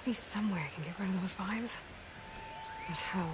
be some way I can get rid of those vines. But how?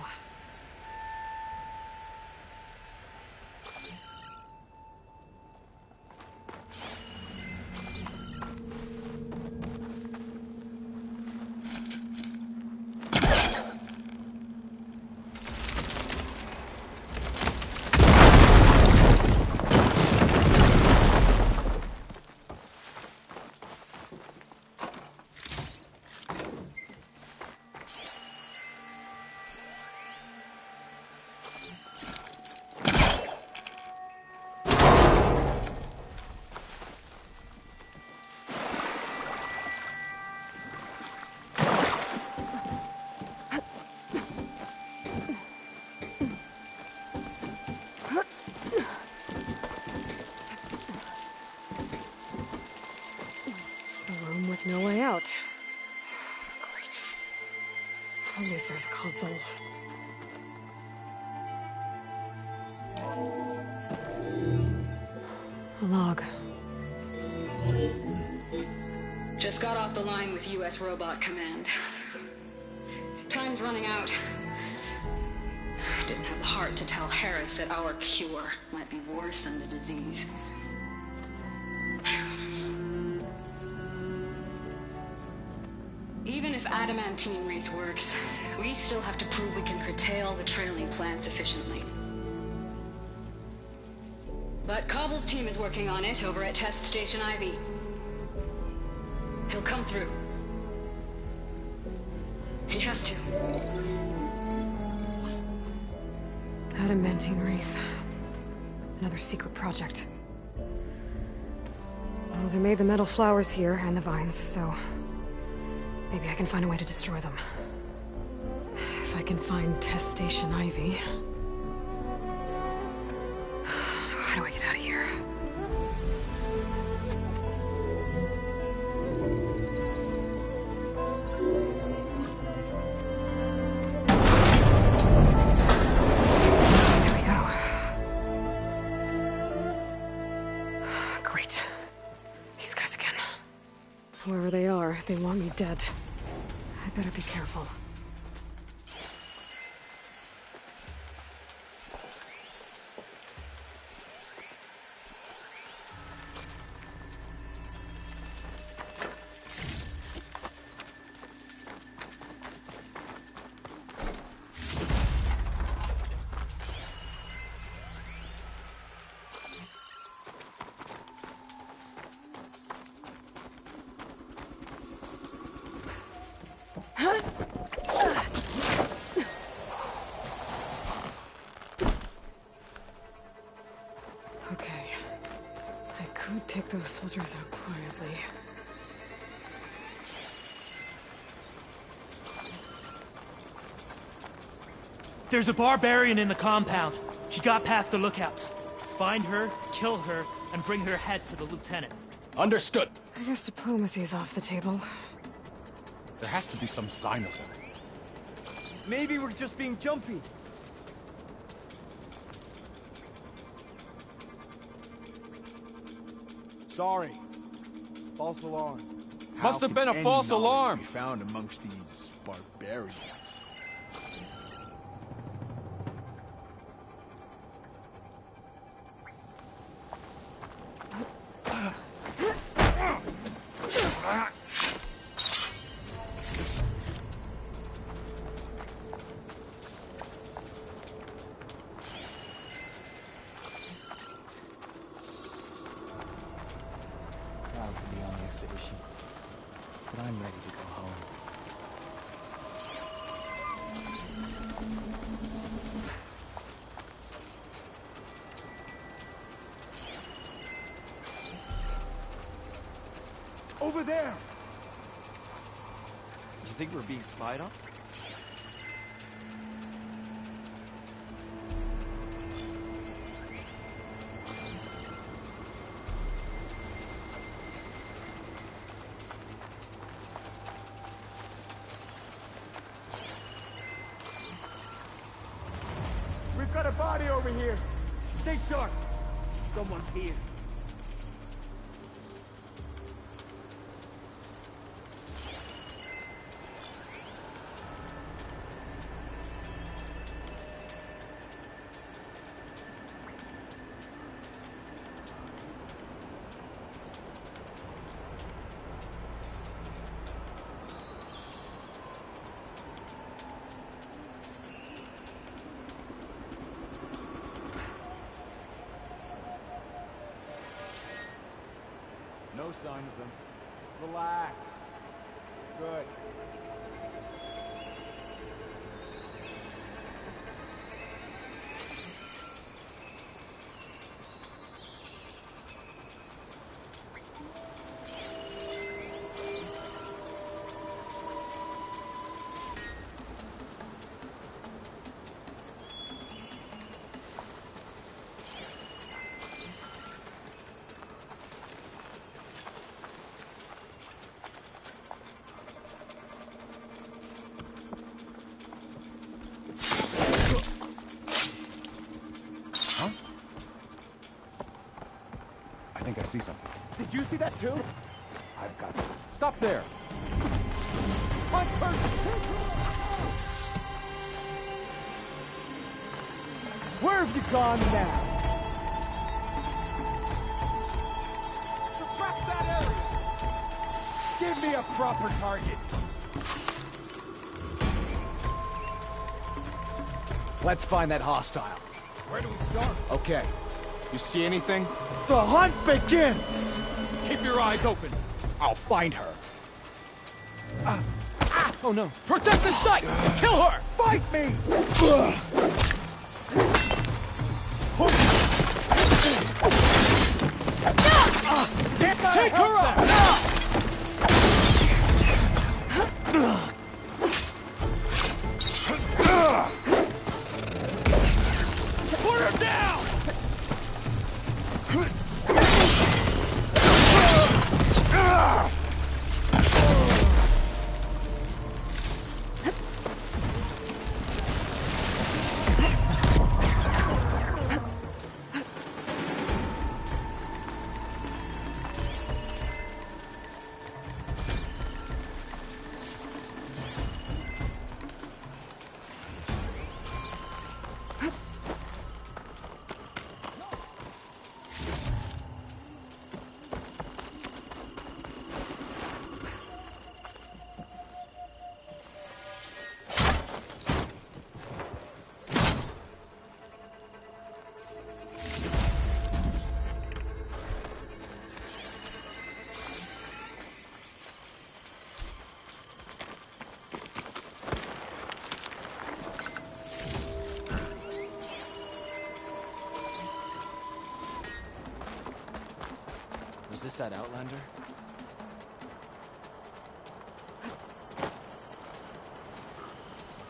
No way out. Great. At least there's a console. A log. Just got off the line with US Robot Command. Time's running out. Didn't have the heart to tell Harris that our cure might be worse than the disease. Even if adamantine wreath works, we still have to prove we can curtail the trailing plants efficiently. But Cobble's team is working on it over at Test Station Ivy. He'll come through. He has to. Adamantine wreath. Another secret project. Well, they made the metal flowers here and the vines, so maybe I can find a way to destroy them. If I can find Test Station Ivy. How do I get out of here? There we go. Great. These guys again. Whoever they are, they want me dead. I better be careful. Okay. I could take those soldiers out quietly. There's a barbarian in the compound. She got past the lookouts. Find her, kill her, and bring her head to the lieutenant. Understood. I guess diplomacy's off the table. There has to be some sign of them. Maybe we're just being jumpy. Sorry. False alarm. Must have been a false alarm. Be found amongst these barbarians. Proud to be on the expedition, but I'm ready to go home. Over there! You think we're being spied on? We've got a body over here. Stay sharp. Someone's here. No sign of them. Relax. Good. I think I see something. Did you see that too? I've got it. Stop there! Where have you gone now? Suppress that area! Give me a proper target. Let's find that hostile. Where do we start? Okay. You see anything? The hunt begins! Keep your eyes open. I'll find her. Oh no. Protect the site! Kill her! Fight me! Take her out! Put her down! Was this that Outlander?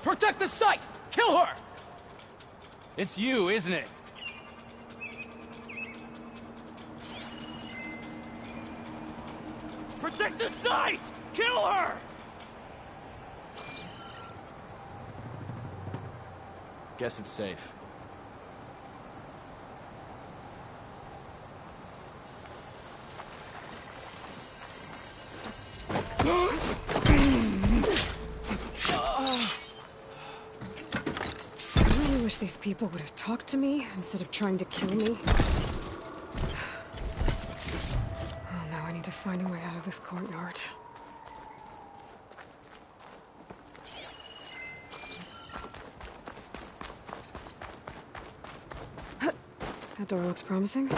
Protect the site! Kill her! It's you, isn't it? Protect the site! Kill her! Guess it's safe. I really wish these people would have talked to me instead of trying to kill me. Oh, now I need to find a way out of this courtyard. That door looks promising.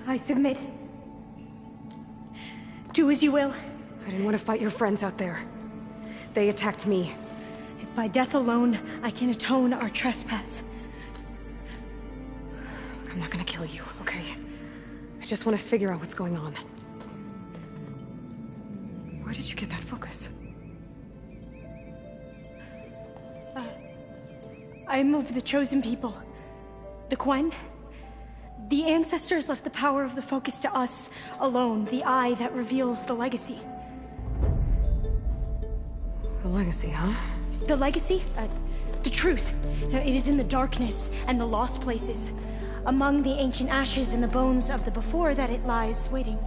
I submit. Do as you will. I didn't want to fight your friends out there. They attacked me. If by death alone I can atone our trespass. I'm not gonna kill you, okay? I just want to figure out what's going on. Where did you get that focus? I am of the chosen people. The Quen. The ancestors left the power of the focus to us alone, the eye that reveals the legacy. The legacy, huh? The legacy? The truth. It is in the darkness and the lost places. Among the ancient ashes and the bones of the before that it lies waiting.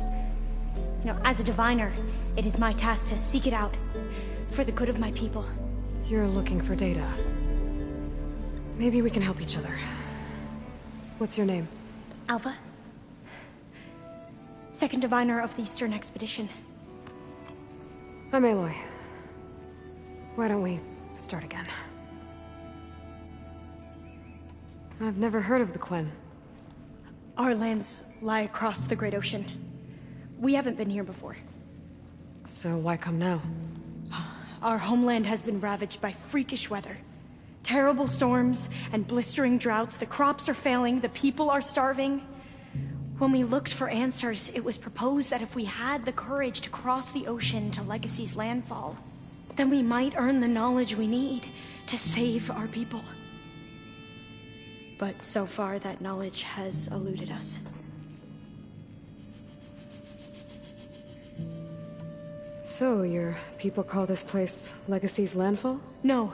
As a diviner, it is my task to seek it out. For the good of my people. You're looking for data. Maybe we can help each other. What's your name? Alva. Second diviner of the Eastern Expedition. I'm Aloy. Why don't we start again? I've never heard of the Quen. Our lands lie across the Great Ocean. We haven't been here before. So why come now? Our homeland has been ravaged by freakish weather. Terrible storms and blistering droughts. The crops are failing, the people are starving. When we looked for answers, it was proposed that if we had the courage to cross the ocean to Legacy's landfall, then we might earn the knowledge we need to save our people. But so far, that knowledge has eluded us. So, your people call this place Legacy's landfall? No.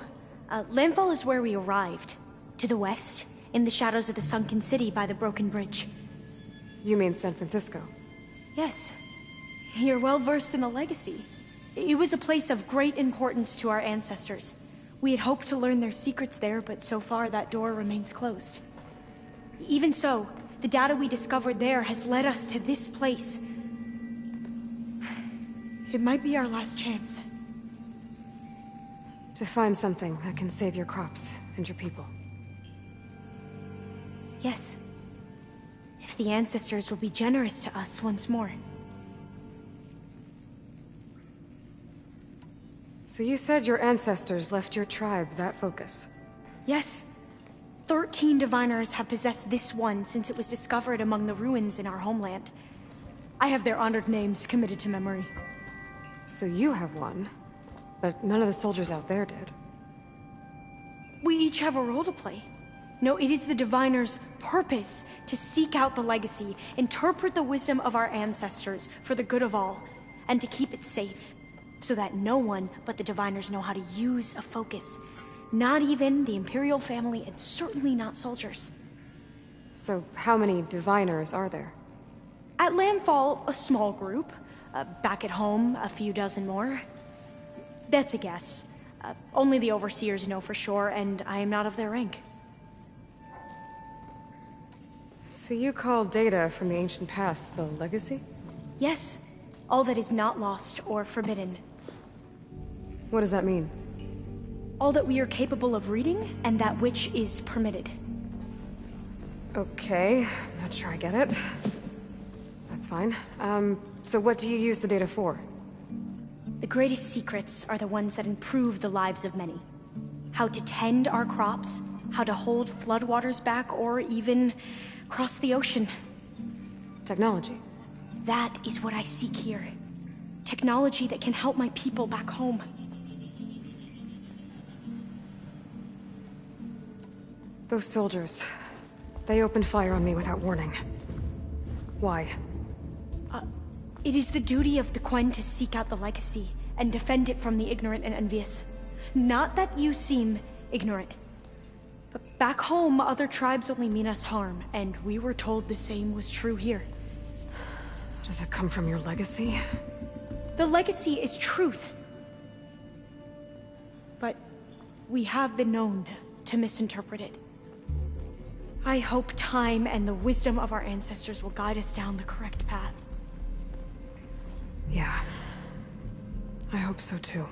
Landfall is where we arrived. To the west, in the shadows of the sunken city by the broken bridge. You mean San Francisco? Yes. You're well versed in the Legacy. It was a place of great importance to our ancestors. We had hoped to learn their secrets there, but so far that door remains closed. Even so, the data we discovered there has led us to this place. It might be our last chance. To find something that can save your crops and your people. Yes. If the ancestors will be generous to us once more. So you said your ancestors left your tribe that focus? Yes. 13 diviners have possessed this one since it was discovered among the ruins in our homeland. I have their honored names committed to memory. So you have one, but none of the soldiers out there did. We each have a role to play. No, it is the diviner's purpose to seek out the Legacy, interpret the wisdom of our ancestors for the good of all, and to keep it safe, so that no one but the diviners know how to use a focus. Not even the Imperial family, and certainly not soldiers. So how many diviners are there? At landfall, a small group. Back at home, a few dozen more. That's a guess. Only the overseers know for sure, and I am not of their rank. So you call data from the ancient past the Legacy? Yes. All that is not lost or forbidden. What does that mean? All that we are capable of reading, and that which is permitted. Okay, I'm not sure I get it. That's fine. So what do you use the data for? The greatest secrets are the ones that improve the lives of many. How to tend our crops, how to hold floodwaters back, or even cross the ocean. Technology. That is what I seek here. Technology that can help my people back home. Those soldiers, they opened fire on me without warning. Why? It is the duty of the Quen to seek out the Legacy and defend it from the ignorant and envious. Not that you seem ignorant. But back home, other tribes only mean us harm, and we were told the same was true here. Does that come from your legacy? The Legacy is truth. But we have been known to misinterpret it. I hope time and the wisdom of our ancestors will guide us down the correct path. Yeah. I hope so too.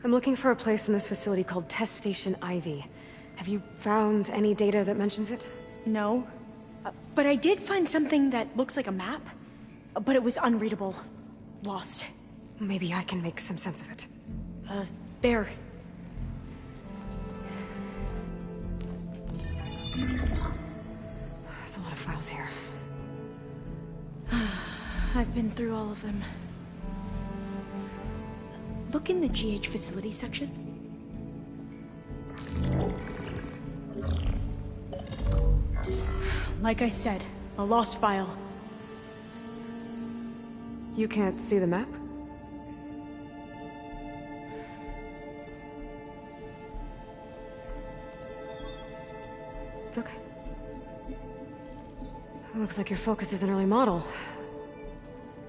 I'm looking for a place in this facility called Test Station Ivy. Have you found any data that mentions it? No. But I did find something that looks like a map. But it was unreadable. Lost. Maybe I can make some sense of it. There. There's a lot of files here. I've been through all of them. Look in the GH facility section. Like I said, a lost file. You can't see the map? It's okay. It looks like your focus is an early model.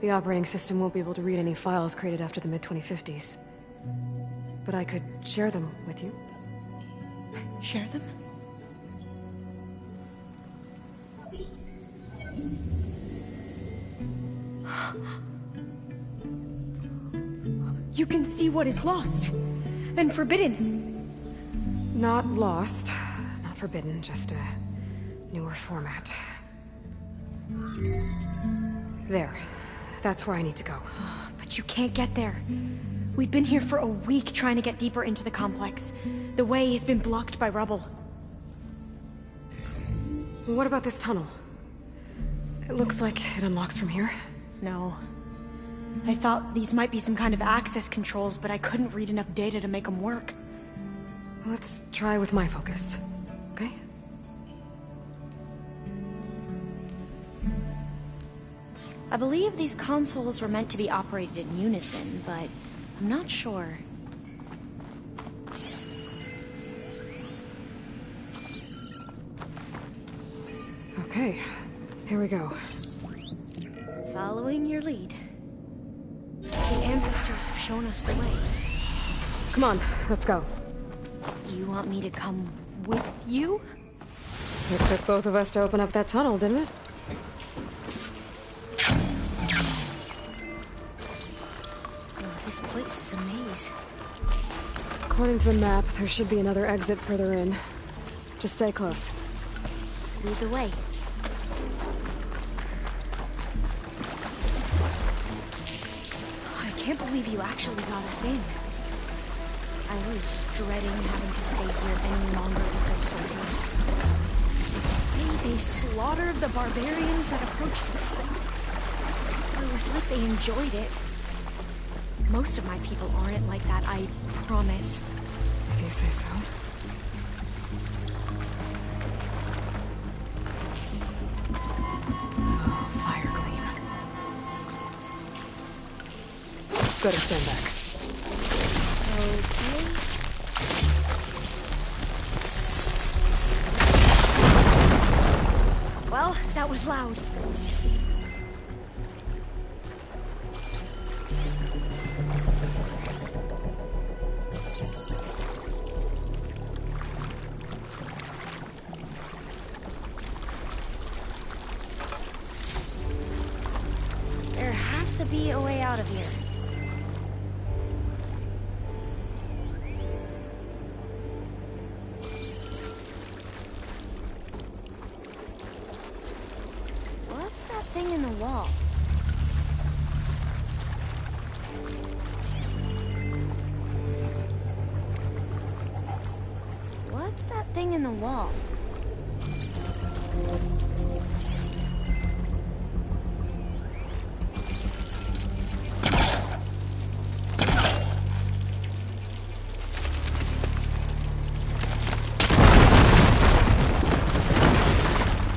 The operating system won't be able to read any files created after the mid-2050s. But I could share them with you. Share them? You can see what is lost and forbidden. Not lost, not forbidden, just a newer format. There. That's where I need to go. But you can't get there. We've been here for a week trying to get deeper into the complex. The way has been blocked by rubble. What about this tunnel? It looks like it unlocks from here. No. I thought these might be some kind of access controls, but I couldn't read enough data to make them work. Let's try with my focus, okay? I believe these consoles were meant to be operated in unison, but I'm not sure. Okay, here we go. Following your lead. The ancestors have shown us the way. Come on, let's go. You want me to come with you? It took both of us to open up that tunnel, didn't it? Oh, this place is a maze. According to the map, there should be another exit further in. Just stay close. Lead the way. I can't believe you actually got us in. I was dreading having to stay here any longer with those soldiers. They slaughtered the barbarians that approached the site. It was like they enjoyed it. Most of my people aren't like that, I promise. If you say so. Oh, fire gleam. Better stand back. Okay. Well, that was loud. There has to be a way out of here. What's that thing in the wall? What's that thing in the wall?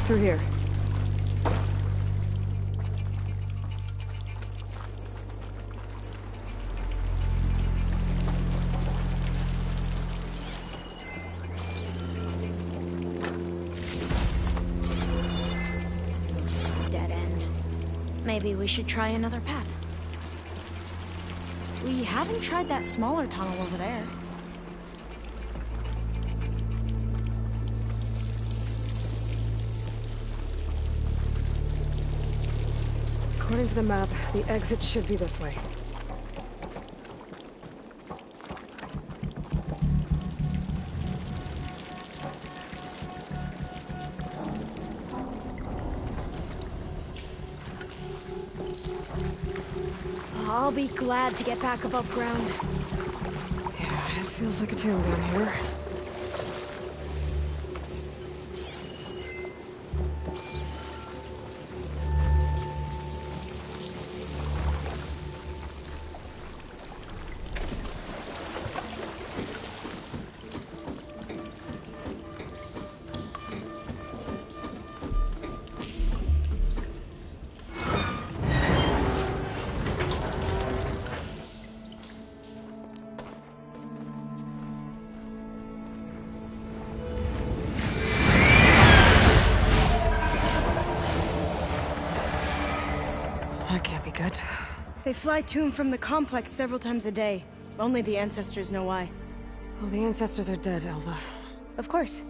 Through here. Dead end. Maybe we should try another path. We haven't tried that smaller tunnel over there. According to the map, the exit should be this way. I'll be glad to get back above ground. Yeah, it feels like a tomb down here. That can't be good. They fly to and from the complex several times a day. Only the ancestors know why. Well, the ancestors are dead, Alva. Of course.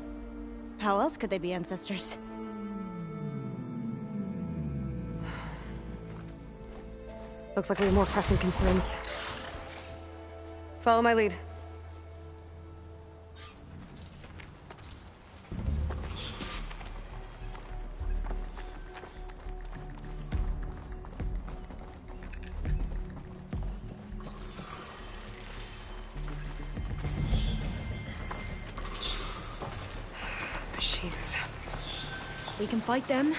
How else could they be ancestors? Looks like we have more pressing concerns. Follow my lead. Machines. We can fight them,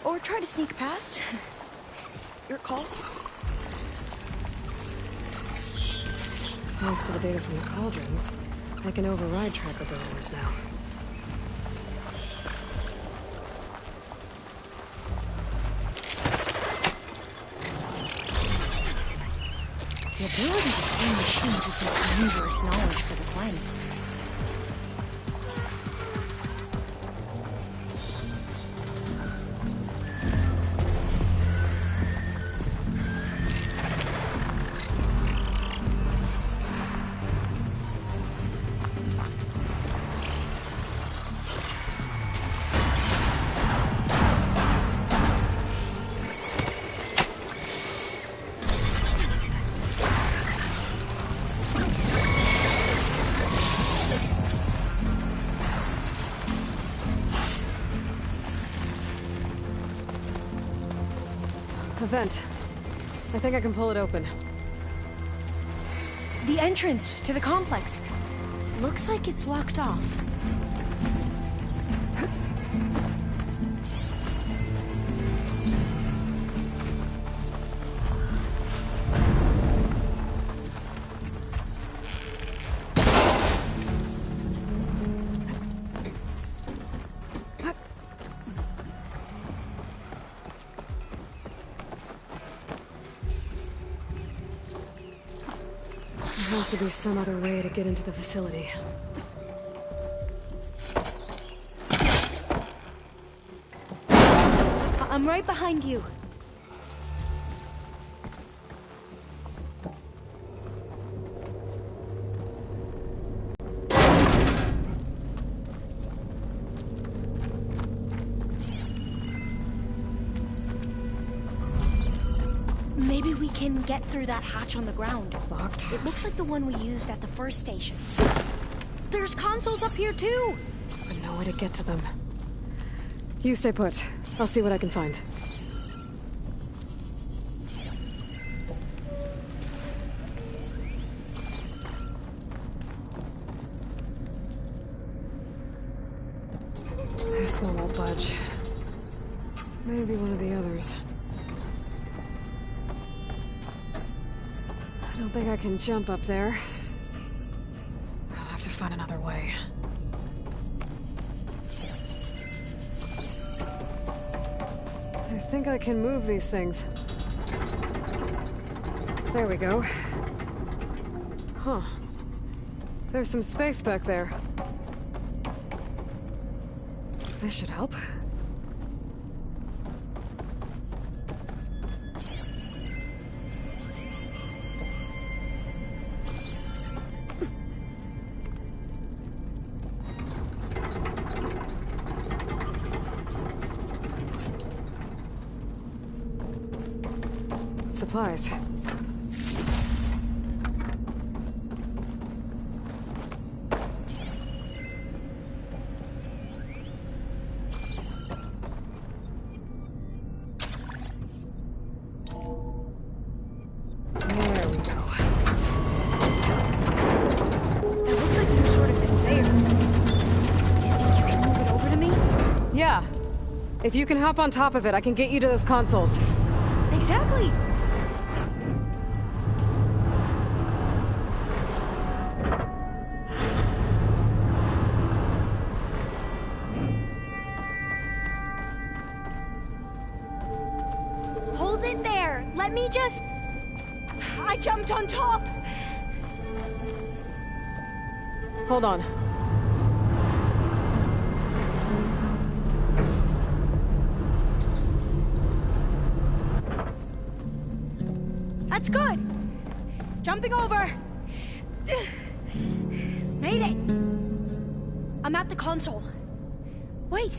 or try to sneak past. Your call. Thanks to the data from the cauldrons, I can override tracker barriers now. The ability to train machines would be dangerous knowledge for the planet. A vent. I think I can pull it open. The entrance to the complex. Looks like it's locked off. There has to be some other way to get into the facility. I'm right behind you. Maybe we can get through that hatch on the ground. Locked? It looks like the one we used at the first station. There's consoles up here too! But no way to get to them. You stay put. I'll see what I can find. This one won't budge. Maybe one of the others. I don't think I can jump up there. I'll have to find another way. I think I can move these things. There we go. Huh. There's some space back there. This should help. Supplies. There we go. That looks like some sort of conveyor. You think you can move it over to me? Yeah. If you can hop on top of it, I can get you to those consoles. Exactly! Hold it there! Let me just... I jumped on top! Hold on. That's good. Jumping over. Made it. I'm at the console. Wait.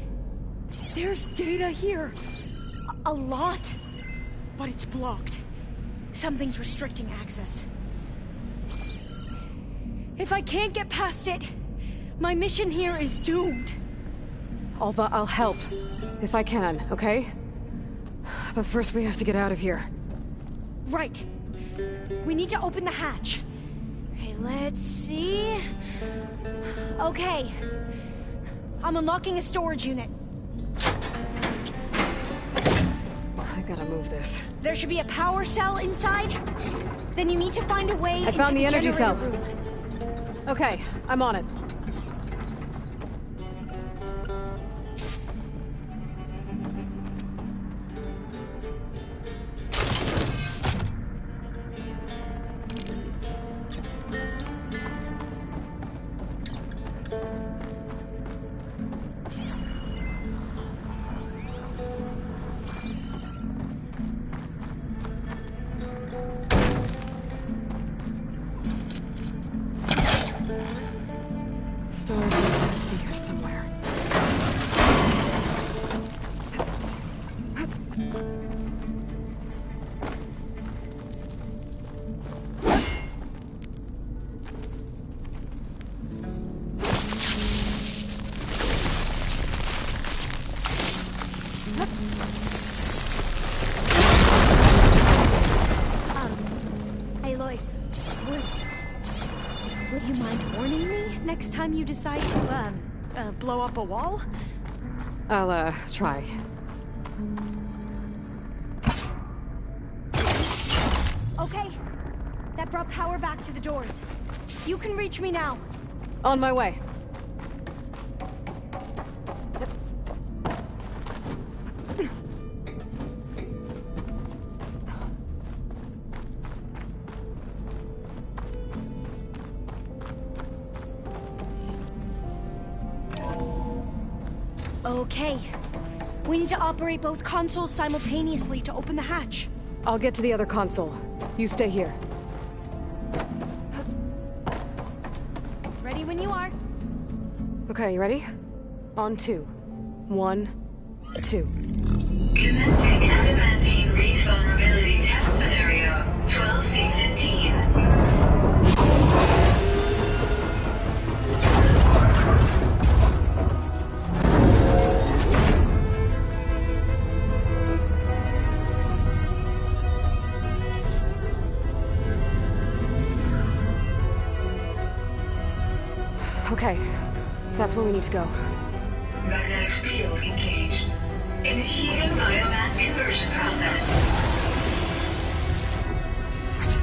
There's data here. A lot. But it's blocked. Something's restricting access. If I can't get past it, my mission here is doomed. Alva, I'll help. If I can, okay? But first we have to get out of here. Right. We need to open the hatch. Okay, let's see. Okay. I'm unlocking a storage unit. I gotta move this. There should be a power cell inside. Then you need to find a way I found the energy cell. room. Okay, I'm on it. Storage unit has to be here somewhere. Aloy, would you mind warning me next time you decide to, blow up a wall? I'll, try. Okay. That brought power back to the doors. You can reach me now. On my way. Okay. We need to operate both consoles simultaneously to open the hatch. I'll get to the other console. You stay here. Ready when you are. Okay, you ready? On 2. 1, 2. Commencing adamantine wreath vulnerability test scenario 12C15. Okay, that's where we need to go. Magnetic field engaged. Initiating biomass conversion process. What?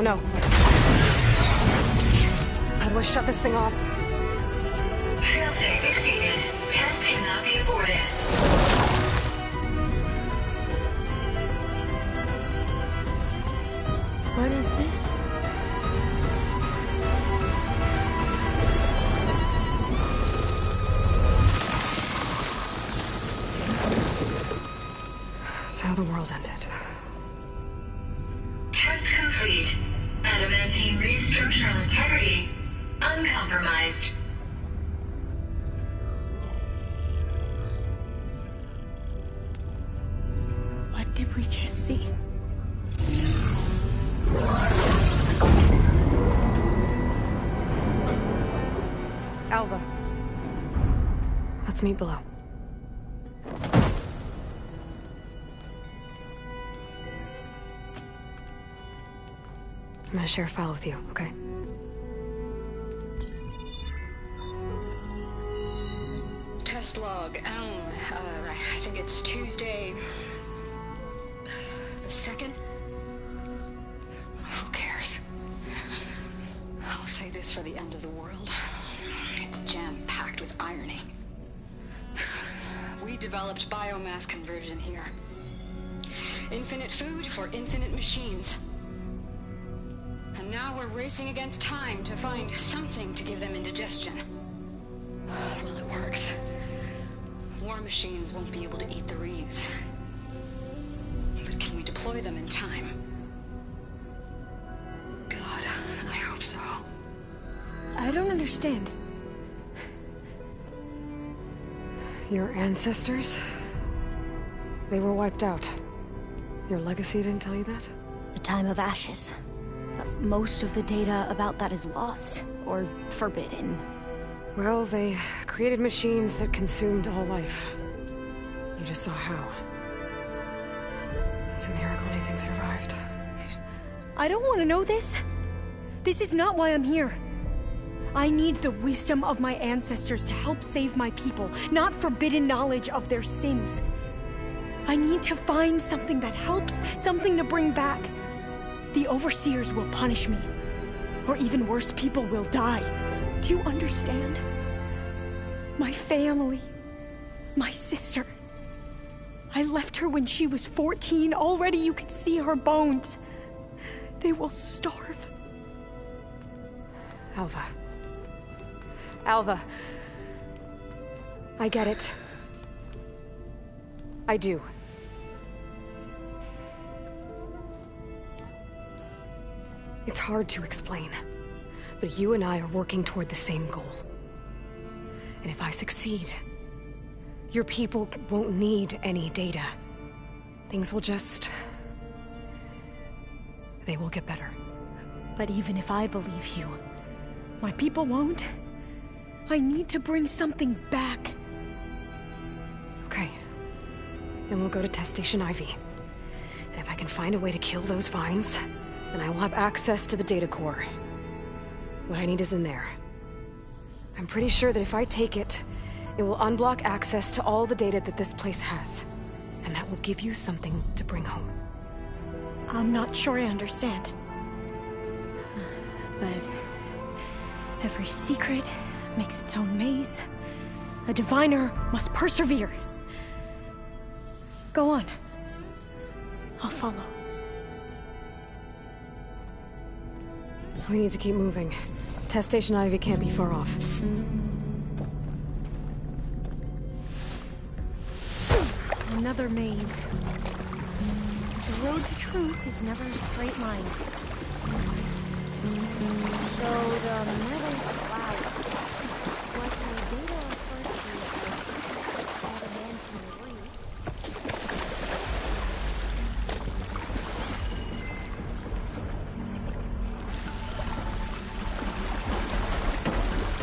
No. How do I shut this thing off? Failsafe exceeded. Test cannot be aborted. What is this? That's how the world ended. Test complete. Adamantine wreath structural integrity uncompromised. What did we just see? Alva. Let's meet below. I'm gonna share a file with you, okay? Test log, I think it's Tuesday the 2nd? Who cares? I'll say this for the end of the world. It's jam-packed with irony. We developed biomass conversion here. Infinite food for infinite machines. And now we're racing against time to find something to give them indigestion. Well, it works. War machines won't be able to eat the reeds. But can we deploy them in time? God, I hope so. I don't understand. Your ancestors? They were wiped out. Your legacy didn't tell you that? The time of ashes. But most of the data about that is lost, or forbidden. Well, they created machines that consumed all life. You just saw how. It's a miracle anything survived. I don't want to know this. This is not why I'm here. I need the wisdom of my ancestors to help save my people, not forbidden knowledge of their sins. I need to find something that helps, something to bring back. The overseers will punish me. Or even worse, people will die. Do you understand? My family. My sister. I left her when she was 14. Already you could see her bones. They will starve. Alva. Alva. I get it. I do. It's hard to explain, but you and I are working toward the same goal. And if I succeed, your people won't need any data. Things will just... they will get better. But even if I believe you, my people won't. I need to bring something back. Okay. Then we'll go to Test Station Ivy. And if I can find a way to kill those vines, then I will have access to the data core. What I need is in there. I'm pretty sure that if I take it, it will unblock access to all the data that this place has. And that will give you something to bring home. I'm not sure I understand. But every secret makes its own maze. A diviner must persevere. Go on. I'll follow. We need to keep moving. Test Station Ivy can't be far off. Another maze. The road to truth is never a straight line. So the metal cloud. What the data refers to as adamantine reed.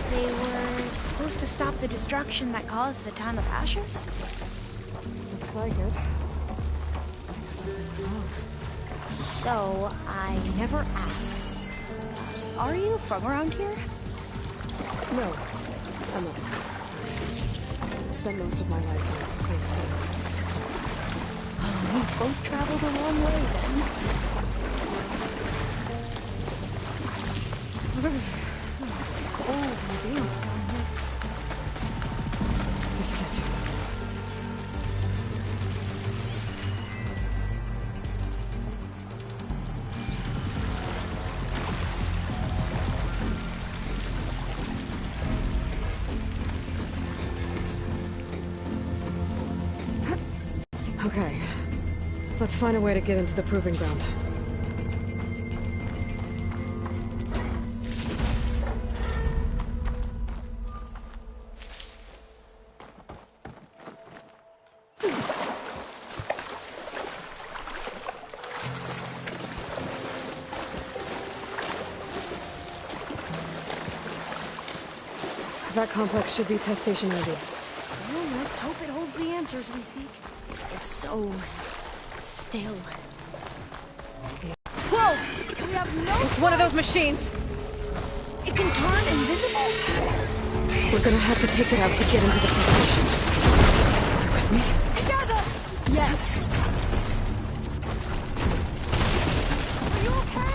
They were supposed to stop the destruction that caused the Time of Ashes? Looks like it. So, I never asked. Are you from around here? No, I'm not. I spent most of my life in a place for the West. We both traveled a long way then. Oh, maybe. This is it. Okay. Let's find a way to get into the proving ground. That complex should be Test Station Ivy. Well, let's hope it holds the answers we seek. It's so... still. Whoa! We have no... It's one of those machines! It can turn invisible? We're gonna have to take it out to get into the test station. You with me? Together! Yes. Are you okay?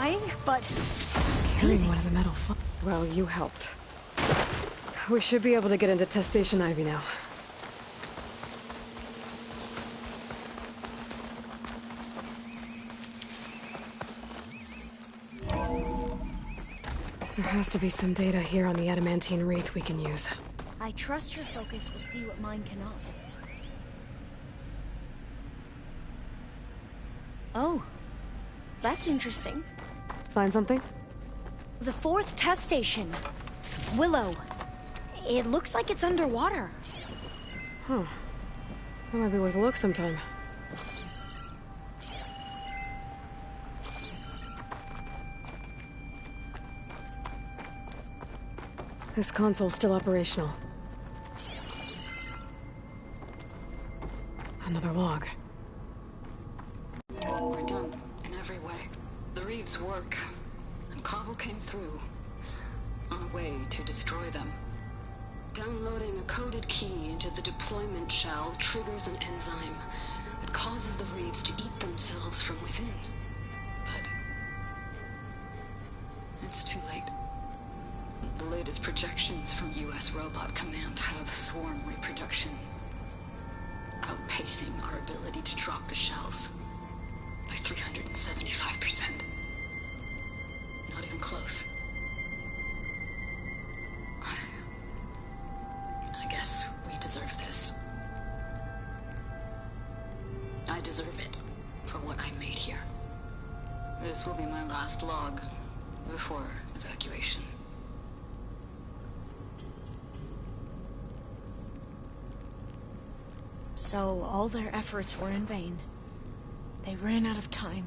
terrifying, but Carrying amazing. one of the metal Well, you helped. We should be able to get into test station Ivy now. There has to be some data here on the adamantine wraith we can use. I trust your focus will see what mine cannot. Oh, that's interesting. Find something? The 4th test station. Willow. It looks like it's underwater. Huh. That might be worth a look sometime. This console's still operational. Another log. We're done in every way. The Reeves' work, and Cobble came through on a way to destroy them. Downloading a coded key into the deployment shell triggers an enzyme that causes the Reeves to eat themselves from within. But it's too late. The latest projections from US Robot Command have swarm reproduction, outpacing our ability to drop the shells by 375%. Not even close. I guess we deserve this. I deserve it for what I made here. This will be my last log before evacuation. So all their efforts were in vain. They ran out of time.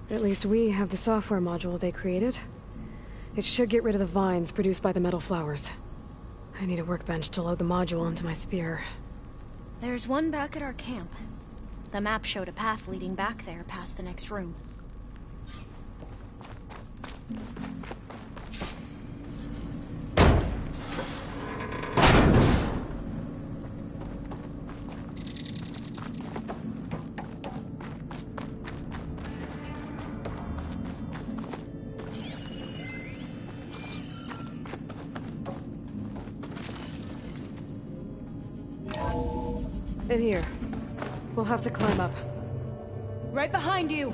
At least we have the software module they created. It should get rid of the vines produced by the metal flowers. I need a workbench to load the module onto my spear. There's one back at our camp. The map showed a path leading back there past the next room. In here. We'll have to climb up. Right behind you!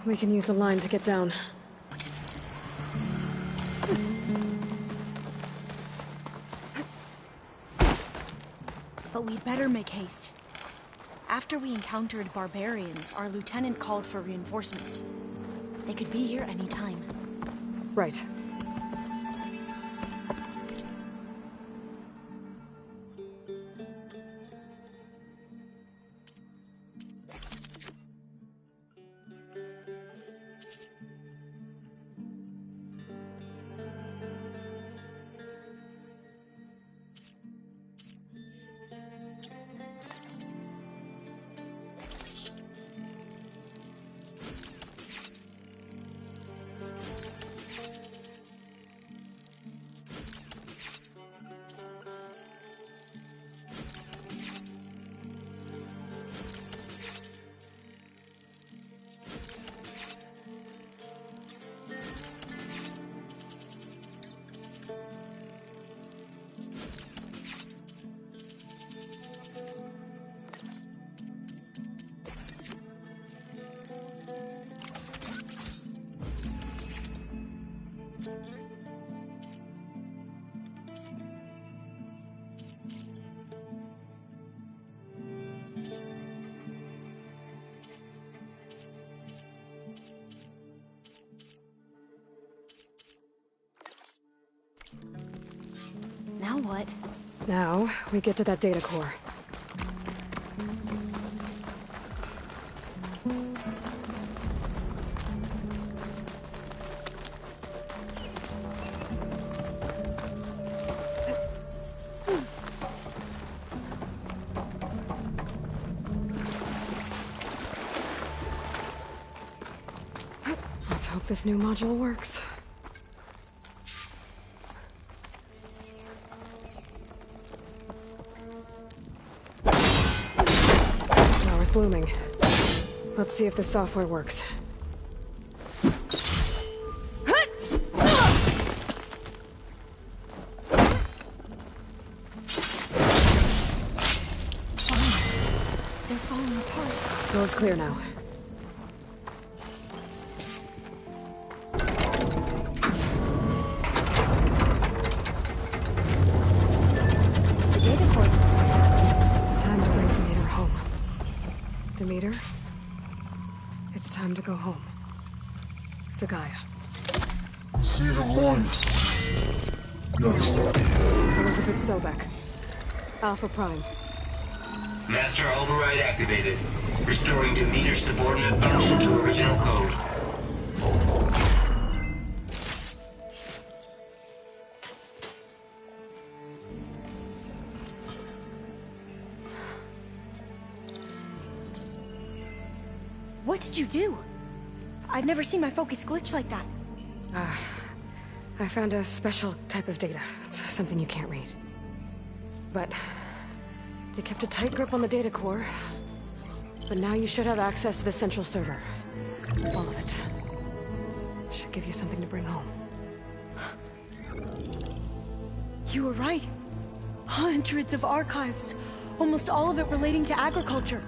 We can use the line to get down. But we'd better make haste. After we encountered barbarians, our lieutenant called for reinforcements. They could be here any time. Right. Now what? Now, we get to that data core. Let's hope this new module works. blooming. Let's see if the software works. They're falling apart. Road's clear now. The data cord looks intact. Time to bring Demeter home. Demeter? It's time to go home. To Gaia. See the light. Yes. Elizabeth Sobek. Alpha Prime. Master override activated. Restoring Demeter's subordinate function to original code. What did you do? I've never seen my focus glitch like that. I found a special type of data. It's something you can't read. But they kept a tight grip on the data core. But now you should have access to the central server. All of it. Should give you something to bring home. You were right. Hundreds of archives. Almost all of it relating to agriculture.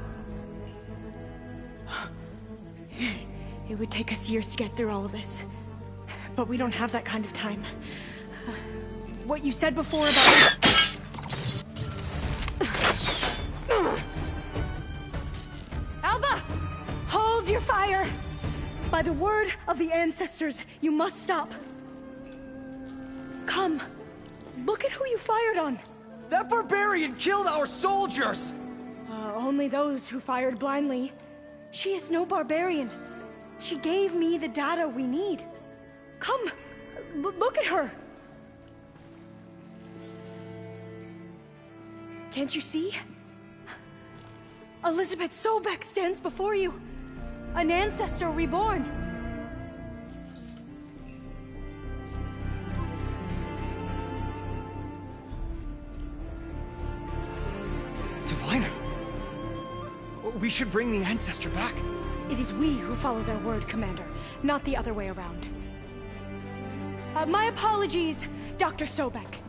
It would take us years to get through all of this. But we don't have that kind of time. What you said before about... Alba! Hold your fire! By the word of the ancestors, you must stop. Come. Look at who you fired on. That barbarian killed our soldiers! Only those who fired blindly. She is no barbarian. She gave me the data we need. Come, look at her. Can't you see? Elizabeth Sobek stands before you. An ancestor reborn. Diviner! We should bring the ancestor back. It is we who follow their word, Commander, not the other way around. My apologies, Dr. Sobek.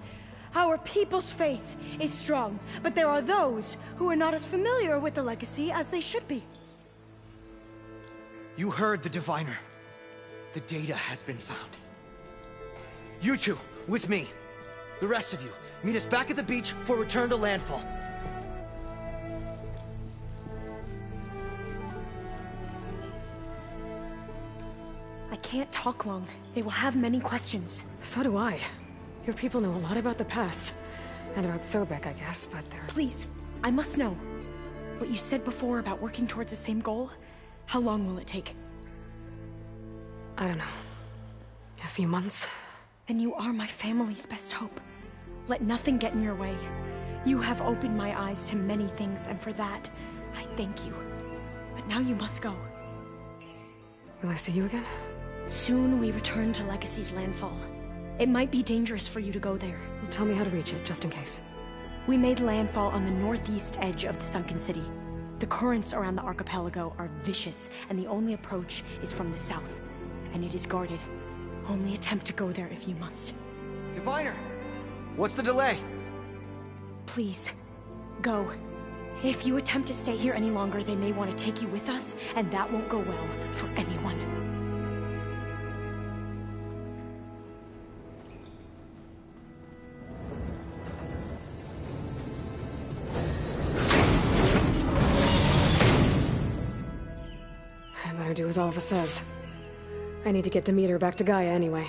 Our people's faith is strong, but there are those who are not as familiar with the legacy as they should be. You heard the diviner. The data has been found. You two, with me. The rest of you, meet us back at the beach for return to landfall. I can't talk long. They will have many questions. So do I. Your people know a lot about the past. And about Sobek, I guess, but they're... Please, I must know. What you said before about working towards the same goal, how long will it take? I don't know. A few months? Then you are my family's best hope. Let nothing get in your way. You have opened my eyes to many things, and for that, I thank you. But now you must go. Will I see you again? Soon we return to Legacy's landfall. It might be dangerous for you to go there. Well, tell me how to reach it, just in case. We made landfall on the northeast edge of the sunken city. The currents around the archipelago are vicious, and the only approach is from the south. And it is guarded. Only attempt to go there if you must. Diviner! What's the delay? Please, go. If you attempt to stay here any longer, they may want to take you with us, and that won't go well for anyone. I better do as Alva says. I need to get Demeter back to Gaia anyway.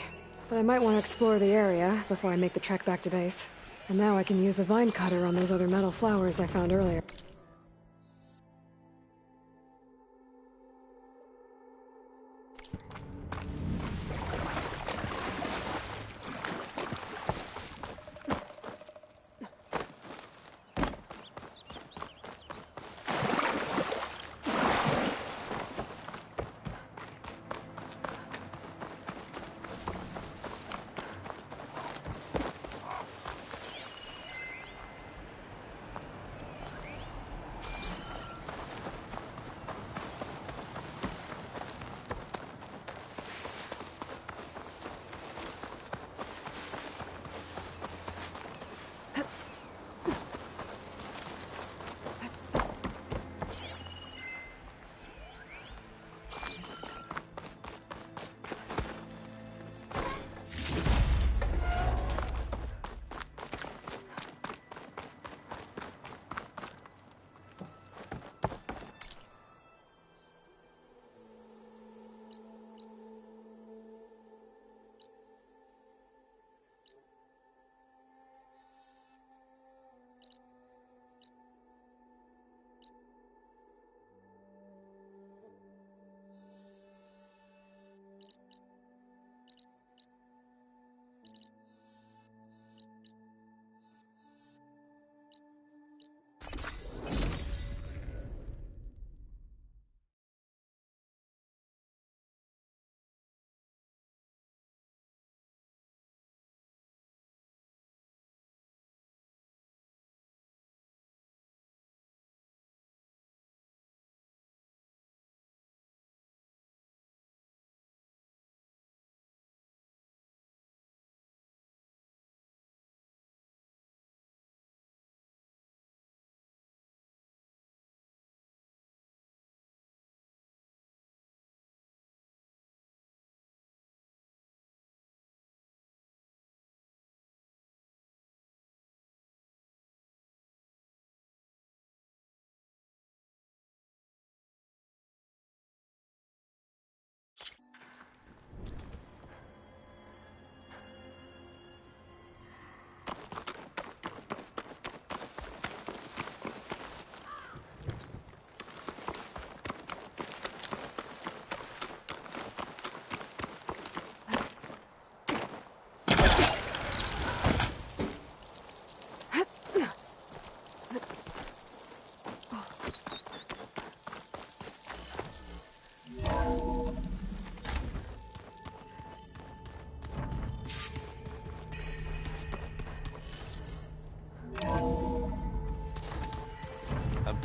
But I might want to explore the area before I make the trek back to base. And now I can use the vine cutter on those other metal flowers I found earlier.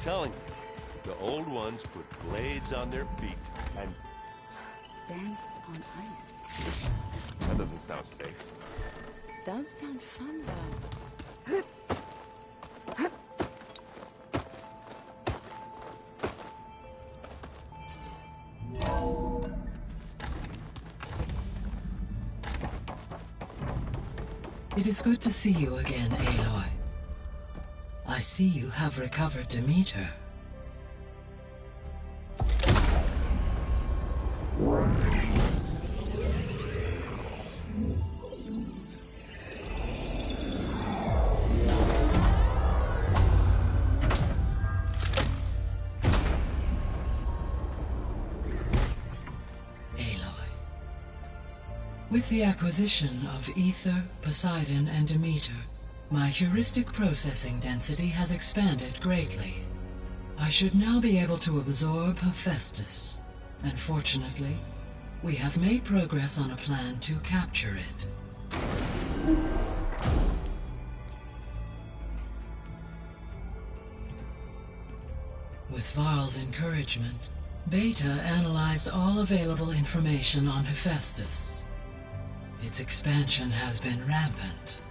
telling you, the old ones put blades on their feet and... Danced on ice. That doesn't sound safe. Does sound fun, though. It is good to see you again, Aloy. I see you have recovered Demeter. With the acquisition of Ether, Poseidon, and Demeter, my heuristic processing density has expanded greatly. I should now be able to absorb Hephaestus, and fortunately, we have made progress on a plan to capture it. With Varl's encouragement, Beta analyzed all available information on Hephaestus. Its expansion has been rampant.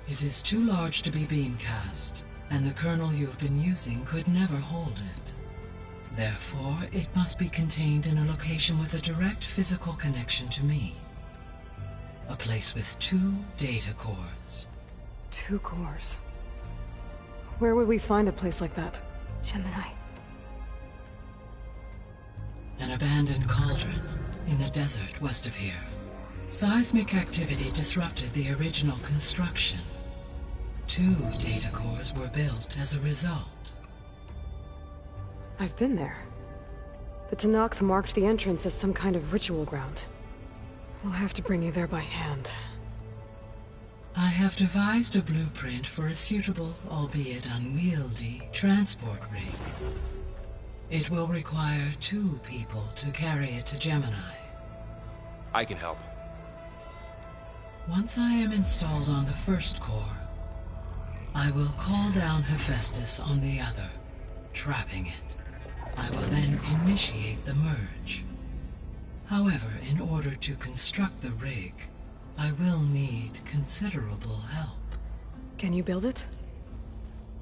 It is too large to be beamcast, and the kernel you've been using could never hold it. Therefore, it must be contained in a location with a direct physical connection to me. A place with 2 data cores. 2 cores? Where would we find a place like that? Gemini. An abandoned cauldron in the desert west of here. Seismic activity disrupted the original construction. 2 data cores were built as a result. I've been there. The Tenakth marked the entrance as some kind of ritual ground. We'll have to bring you there by hand. I have devised a blueprint for a suitable, albeit unwieldy, transport rig. It will require 2 people to carry it to Gemini. I can help. Once I am installed on the first core, I will call down Hephaestus on the other, trapping it. I will then initiate the merge. However, in order to construct the rig, I will need considerable help. Can you build it?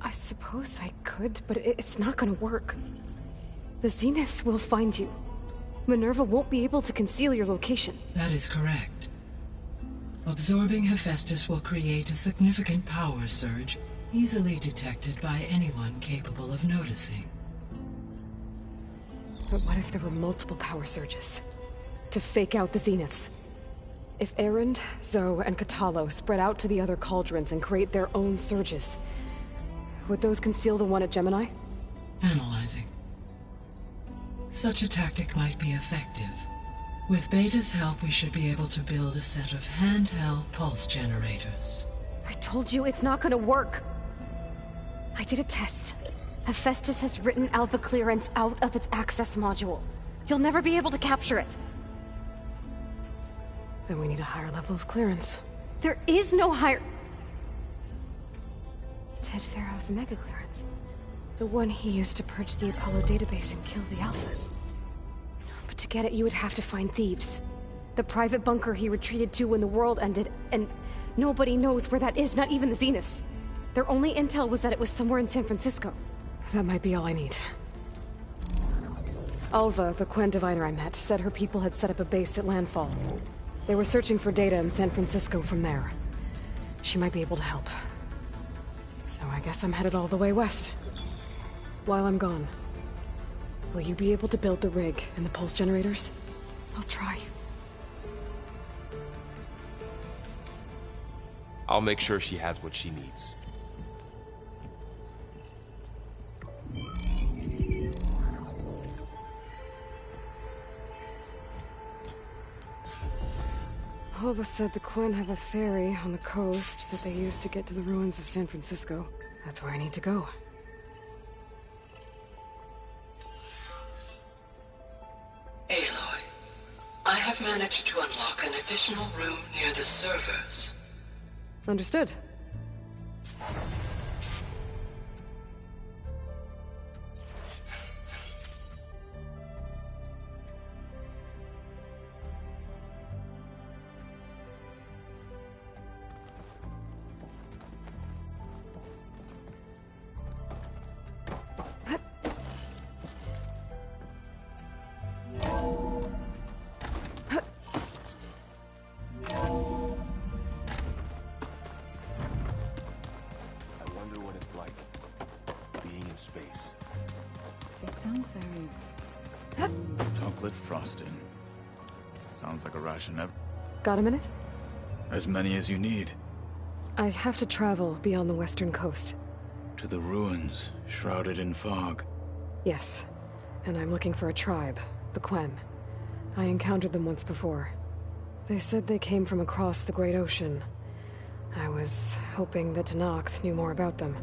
I suppose I could, but it's not gonna work. The Zeniths will find you. Minerva won't be able to conceal your location. That is correct. Absorbing Hephaestus will create a significant power surge, easily detected by anyone capable of noticing. But what if there were multiple power surges? To fake out the Zeniths? If Erend, Zoe, and Katalo spread out to the other cauldrons and create their own surges, would those conceal the one at Gemini? Analyzing. Such a tactic might be effective. With Beta's help, we should be able to build a set of handheld pulse generators. I told you it's not gonna work. I did a test. Hephaestus has written Alpha clearance out of its access module. You'll never be able to capture it. Then we need a higher level of clearance. There is no higher... Ted Pharaoh's mega clearance. The one he used to purge the Apollo database and kill the Alphas. But to get it, you would have to find Thebes. The private bunker he retreated to when the world ended, and nobody knows where that is, not even the Zeniths. Their only intel was that it was somewhere in San Francisco. That might be all I need. Alva, the Quen diviner I met, said her people had set up a base at landfall. They were searching for data in San Francisco from there. She might be able to help. So I guess I'm headed all the way west. While I'm gone, will you be able to build the rig and the pulse generators? I'll try. I'll make sure she has what she needs. Alva said the Quen have a ferry on the coast that they use to get to the ruins of San Francisco. That's where I need to go. Aloy, I have managed to unlock an additional room near the servers. Understood. sounds very... Chocolate frosting. Sounds like a ration. Got a minute? As many as you need. I have to travel beyond the western coast. To the ruins, shrouded in fog. Yes, and I'm looking for a tribe, the Quen. I encountered them once before. They said they came from across the Great Ocean. I was hoping that Tenakth knew more about them.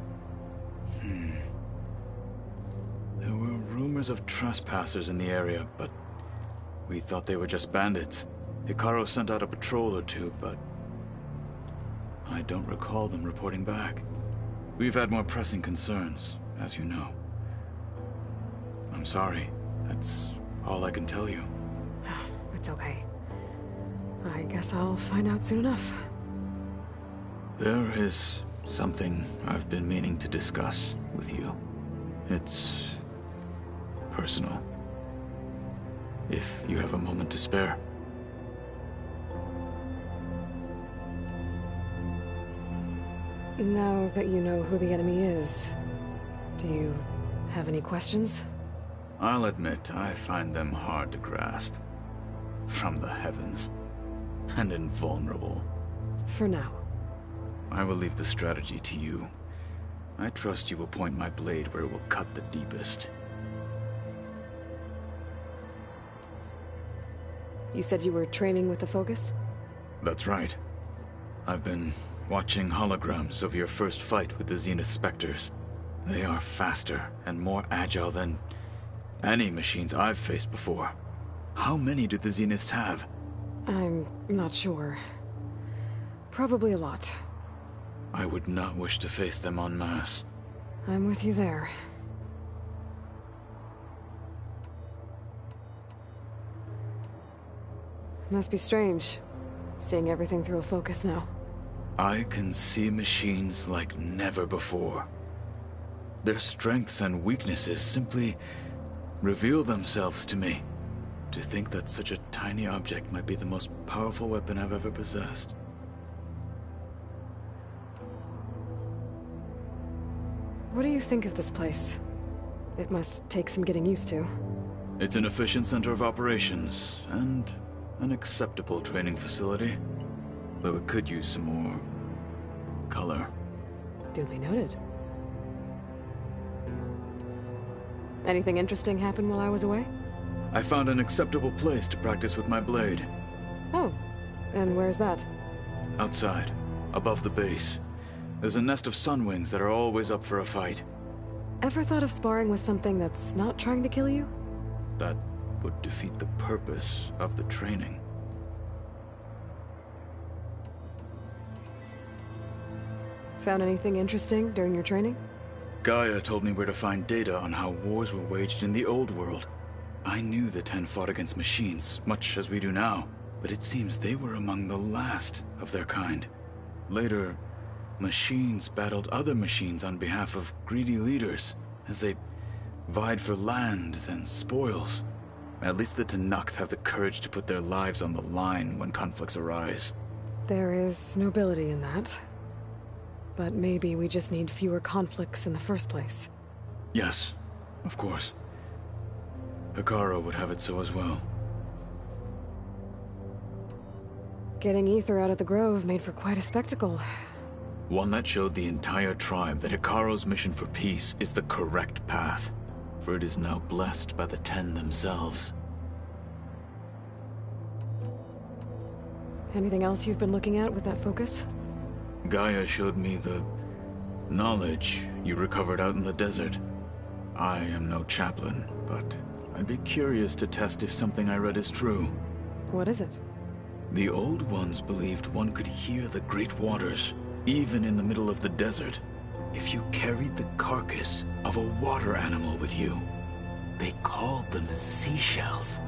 There were rumors of trespassers in the area, but we thought they were just bandits. Hekarro sent out a patrol or two, but I don't recall them reporting back. We've had more pressing concerns, as you know. I'm sorry. That's all I can tell you. It's okay. I guess I'll find out soon enough. There is something I've been meaning to discuss with you. It's personal. If you have a moment to spare. Now that you know who the enemy is, do you have any questions? I'll admit, I find them hard to grasp. From the heavens. And invulnerable. For now. I will leave the strategy to you. I trust you will point my blade where it will cut the deepest. You said you were training with the Focus? That's right. I've been watching holograms of your first fight with the Zenith Spectres. They are faster and more agile than any machines I've faced before. How many do the Zeniths have? I'm not sure. Probably a lot. I would not wish to face them en masse. I'm with you there. Must be strange, seeing everything through a focus now. I can see machines like never before. Their strengths and weaknesses simply reveal themselves to me. To think that such a tiny object might be the most powerful weapon I've ever possessed. What do you think of this place? It must take some getting used to. It's an efficient center of operations, and an acceptable training facility. Though it could use some more color. Duly noted. Anything interesting happen while I was away? I found an acceptable place to practice with my blade. Oh, and where's that? Outside, above the base. There's a nest of sunwings that are always up for a fight. Ever thought of sparring with something that's not trying to kill you? That would defeat the purpose of the training. Found anything interesting during your training? Gaia told me where to find data on how wars were waged in the old world. I knew the Ten fought against machines, much as we do now, but it seems they were among the last of their kind. Later, machines battled other machines on behalf of greedy leaders, as they vied for lands and spoils. At least the Tenakth have the courage to put their lives on the line when conflicts arise. There is nobility in that. But maybe we just need fewer conflicts in the first place. Yes, of course. Hekarro would have it so as well. Getting Ether out of the Grove made for quite a spectacle. One that showed the entire tribe that Hekarro's mission for peace is the correct path, for it is now blessed by the Ten themselves. Anything else you've been looking at with that focus? Gaia showed me the knowledge you recovered out in the desert. I am no chaplain, but I'd be curious to test if something I read is true. What is it? The old ones believed one could hear the great waters, even in the middle of the desert, if you carried the carcass of a water animal with you. They called them seashells.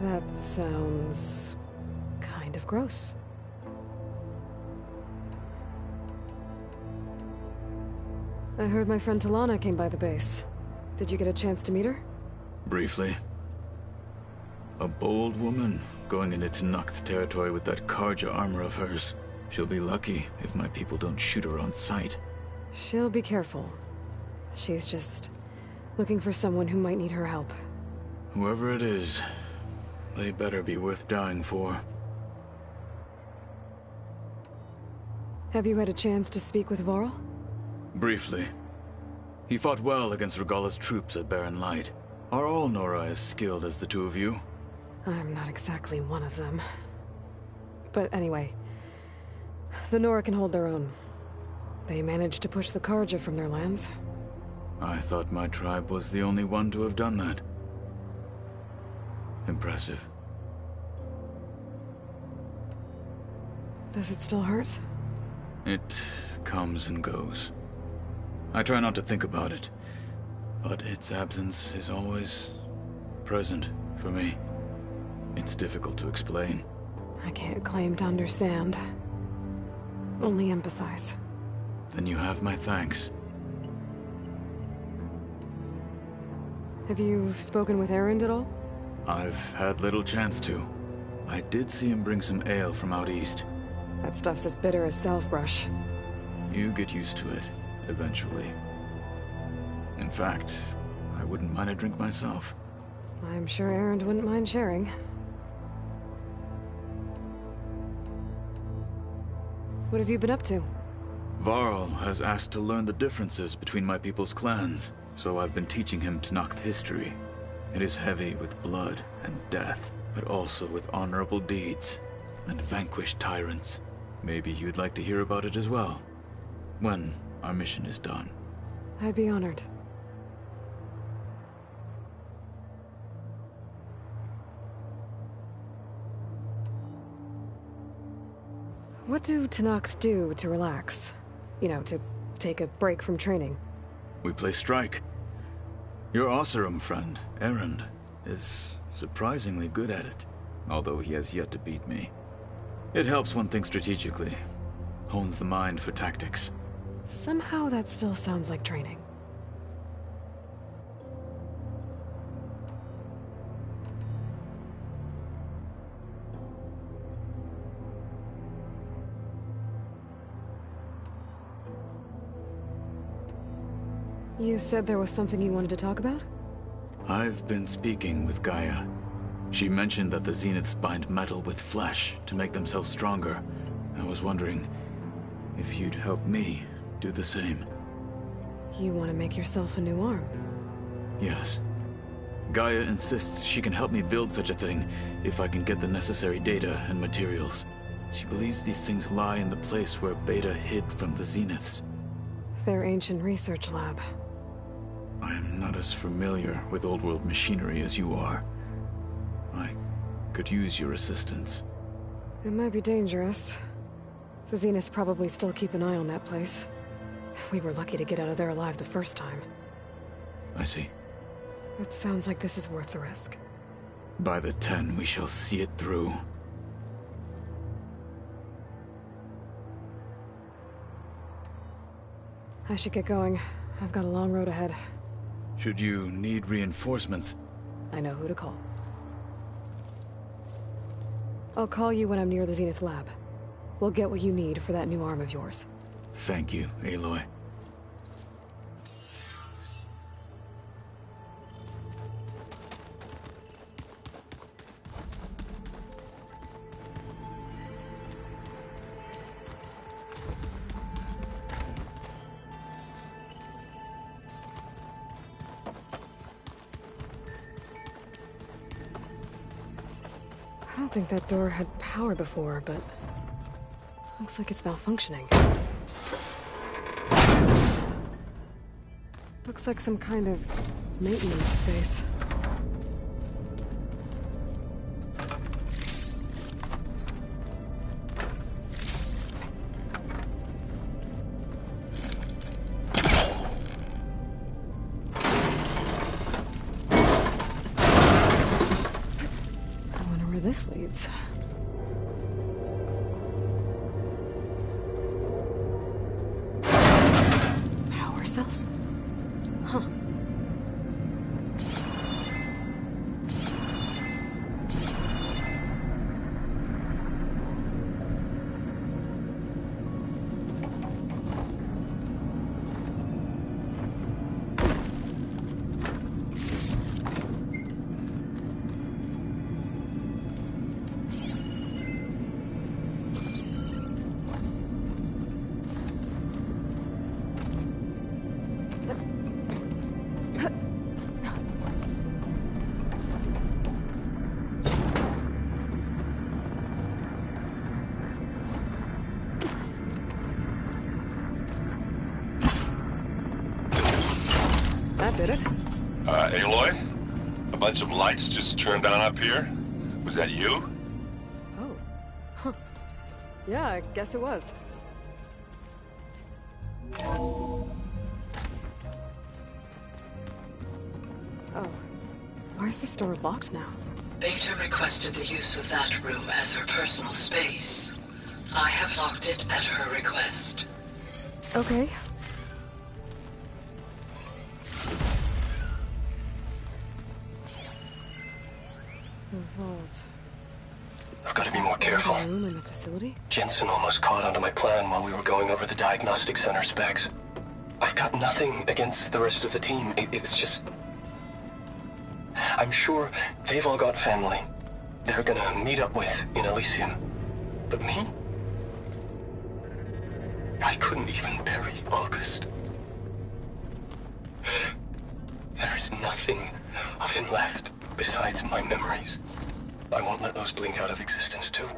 That sounds kind of gross. I heard my friend Talana came by the base. Did you get a chance to meet her? Briefly. A bold woman going into Tenakth territory with that Karja armor of hers. She'll be lucky if my people don't shoot her on sight. She'll be careful. She's just Looking for someone who might need her help. Whoever it is, they better be worth dying for. Have you had a chance to speak with Varl? Briefly. He fought well against Regalla's troops at Barren Light. Are all Nora as skilled as the two of you? I'm not exactly one of them. But anyway, the Nora can hold their own. They managed to push the Karja from their lands. I thought my tribe was the only one to have done that. Impressive. Does it still hurt? It comes and goes. I try not to think about it, but its absence is always present for me. It's difficult to explain. I can't claim to understand. Only empathize. Then you have my thanks. Have you spoken with Erend at all? I've had little chance to. I did see him bring some ale from out east. That stuff's as bitter as self-brush. You get used to it, eventually. In fact, I wouldn't mind a drink myself. I'm sure Erend wouldn't mind sharing. What have you been up to? Varl has asked to learn the differences between my people's clans, so I've been teaching him Tenakth history. It is heavy with blood and death, but also with honorable deeds and vanquished tyrants. Maybe you'd like to hear about it as well, when our mission is done. I'd be honored. What do Tenakth do to relax? You know, to take a break from training? We play strike. Your Osserum friend, Erend, is surprisingly good at it, although he has yet to beat me. It helps one think strategically, hones the mind for tactics. Somehow that still sounds like training. You said there was something you wanted to talk about? I've been speaking with Gaia. She mentioned that the Zeniths bind metal with flesh to make themselves stronger. I was wondering if you'd help me do the same. You want to make yourself a new arm? Yes. Gaia insists she can help me build such a thing if I can get the necessary data and materials. She believes these things lie in the place where Beta hid from the Zeniths. Their ancient research lab. I am not as familiar with old-world machinery as you are. I could use your assistance. It might be dangerous. The Zeniths probably still keep an eye on that place. We were lucky to get out of there alive the first time. I see. It sounds like this is worth the risk. By the 10, we shall see it through. I should get going. I've got a long road ahead. Should you need reinforcements? I know who to call. I'll call you when I'm near the Zenith lab. We'll get what you need for that new arm of yours. Thank you, Aloy. I don't think that door had power before, but looks like it's malfunctioning. Looks like some kind of maintenance space. This leads. Power cells? Huh. did it? Aloy? A bunch of lights just turned on up here? Was that you? Oh. Huh. Yeah, I guess it was. Oh. Why is the store locked now? Beta requested the use of that room as her personal space. I have locked it at her request. Okay. The vault. I've got to be more careful. Room in the facility? Jensen almost caught onto my plan while we were going over the diagnostic center specs. I've got nothing against the rest of the team. It's just... I'm sure they've all got family they're gonna meet up with in Elysium. But me? I couldn't even bury August. There is nothing of him left besides my memories. I won't let those blink out of existence too.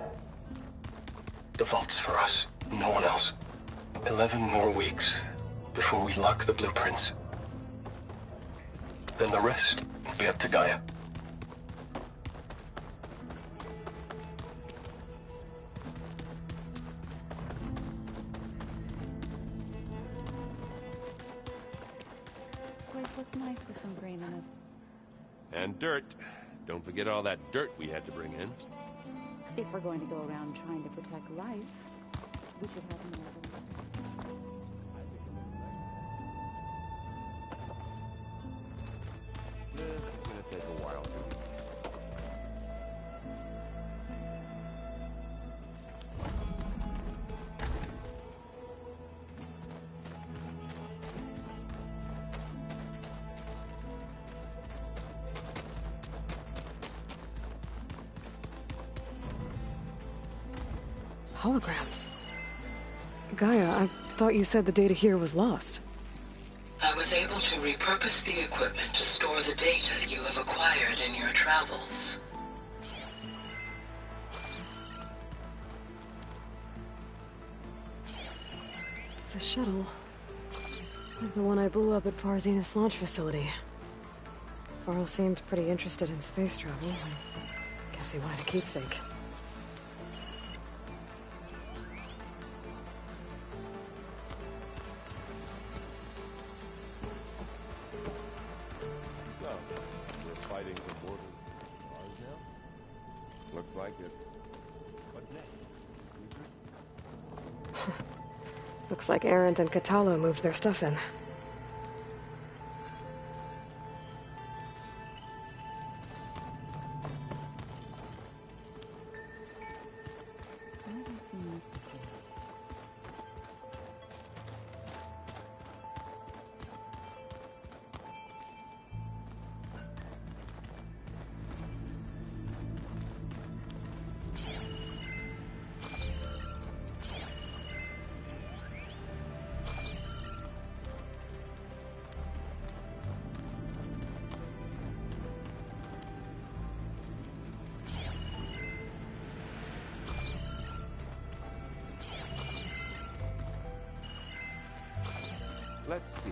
The vault's for us, no one else. 11 more weeks before we lock the blueprints. Then the rest will be up to Gaia. Place looks nice with some green in it. And dirt. Don't forget all that dirt we had to bring in. If we're going to go around trying to protect life, we should have more. It's gonna take a while to Holograms. Gaia, I thought you said the data here was lost. I was able to repurpose the equipment to store the data you have acquired in your travels. It's a shuttle. Like the one I blew up at Far Zenith's launch facility. Varl seemed pretty interested in space travel. I guess he wanted a keepsake. Looks like Arendt and Katalo moved their stuff in. Let's see.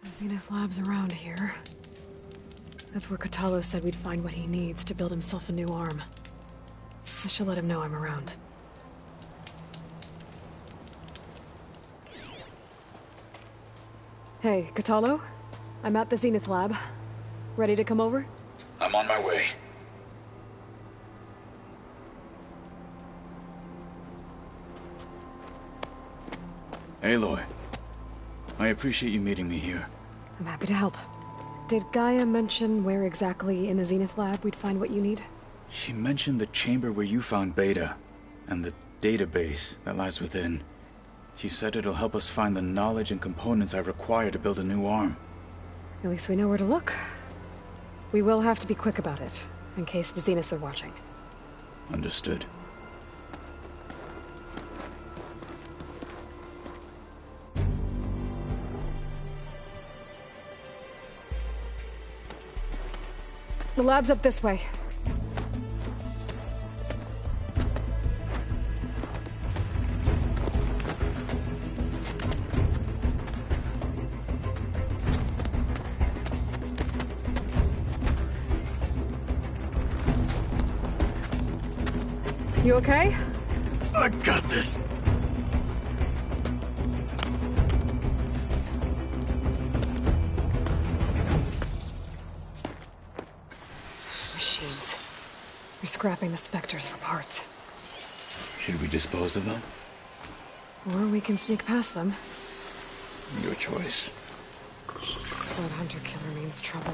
The Zenith Lab's around here. That's where Katalo said we'd find what he needs to build himself a new arm. I should let him know I'm around. Hey, Katalo? I'm at the Zenith Lab. Ready to come over? I'm on my way. Aloy, I appreciate you meeting me here. I'm happy to help. Did Gaia mention where exactly in the Zenith Lab we'd find what you need? She mentioned the chamber where you found Beta, and the database that lies within. She said it'll help us find the knowledge and components I require to build a new arm. At least we know where to look. We will have to be quick about it, in case the Zeniths are watching. Understood. The lab's up this way. You okay? I got this. Machines. They're scrapping the specters for parts. Should we dispose of them? Or we can sneak past them. Your choice. Blood hunter killer means trouble.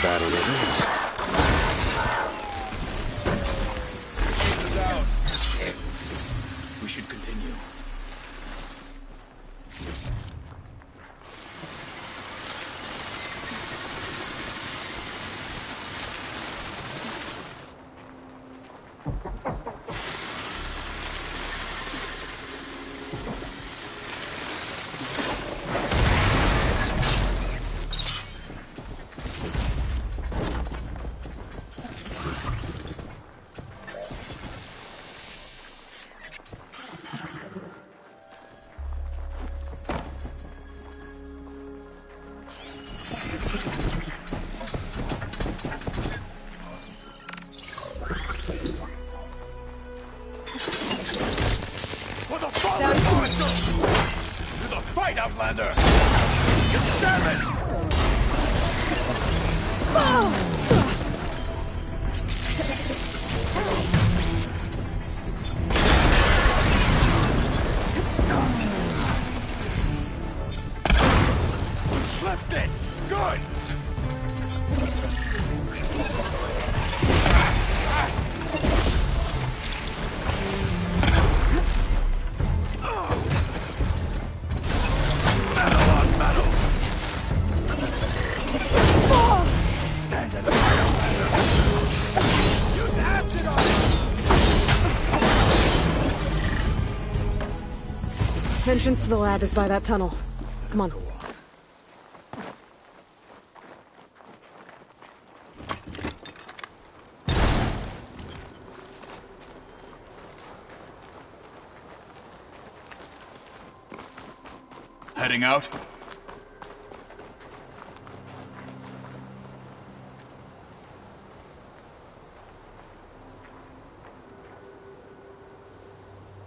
Battle it is. We should continue. Outlander! Damn it! Flipped it! Good! Entrance to the lab is by that tunnel. Come on. Heading out?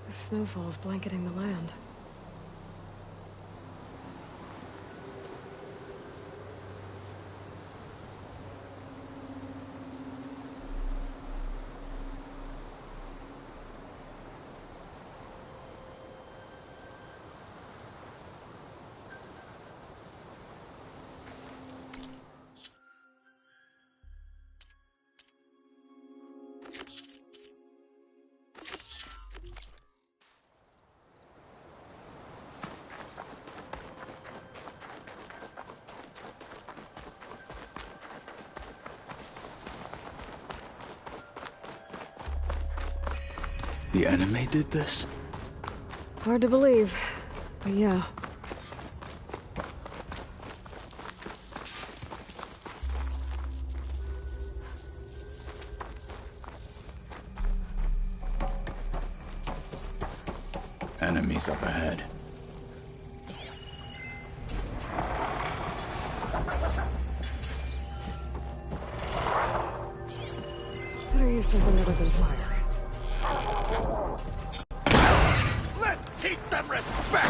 The snowfall's blanketing the land. The enemy did this? Hard to believe, but yeah. Enemies up ahead. Better use something other than fire. Let's teach them respect!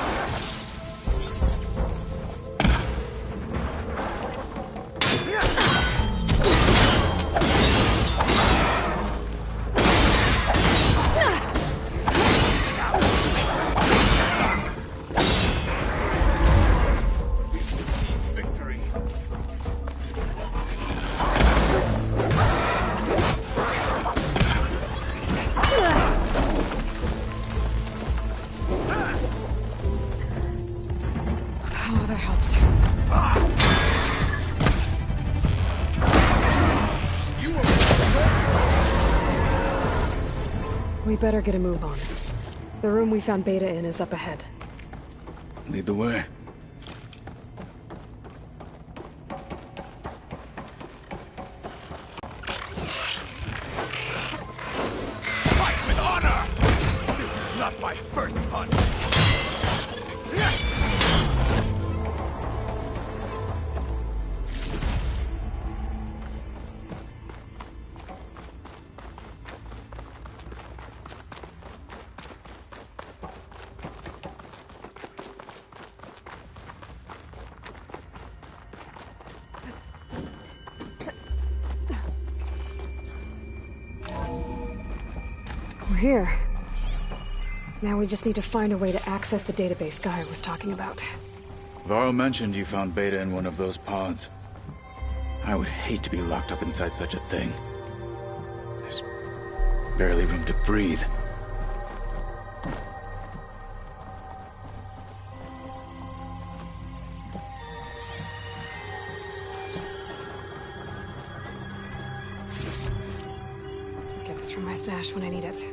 We better get a move on. The room we found Beta in is up ahead. Lead the way. Fight with honor! This is not my first hunt! We're here. Now we just need to find a way to access the database Guy was talking about. Varl mentioned you found Beta in one of those pods. I would hate to be locked up inside such a thing. There's barely room to breathe. Get this from my stash when I need it.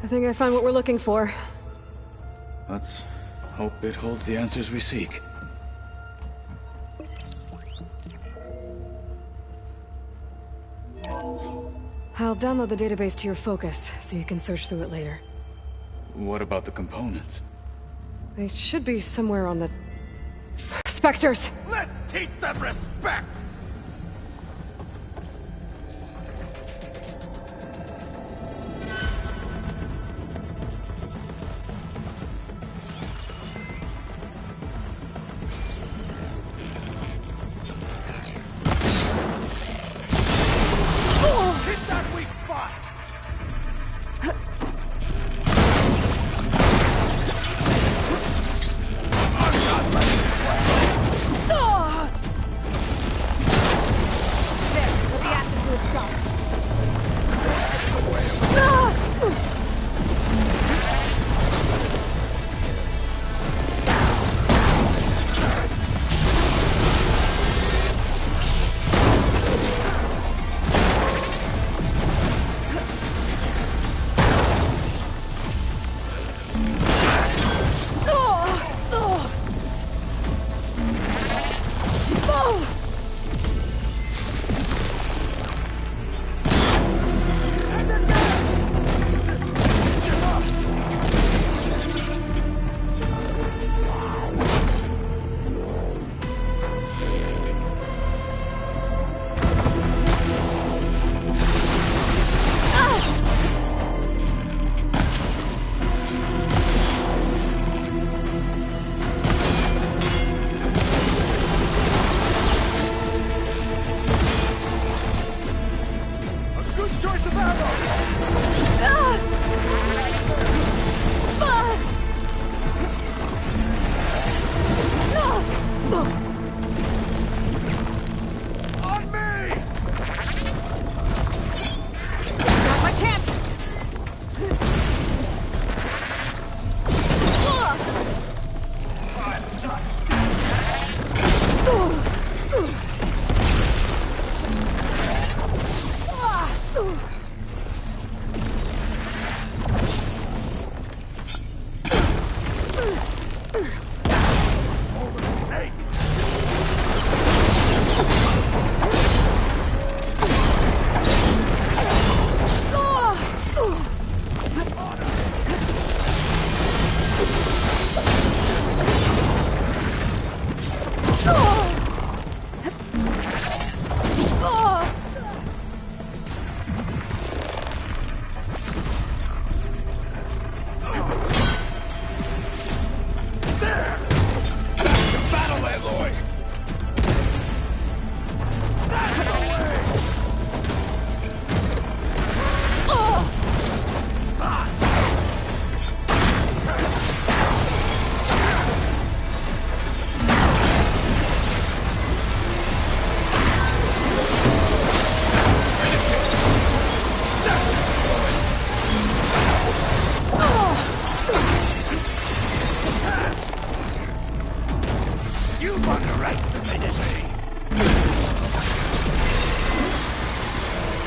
I think I found what we're looking for. Let's hope it holds the answers we seek. I'll download the database to your focus, so you can search through it later. What about the components? They should be somewhere on the... Spectres! Let's teach them respect!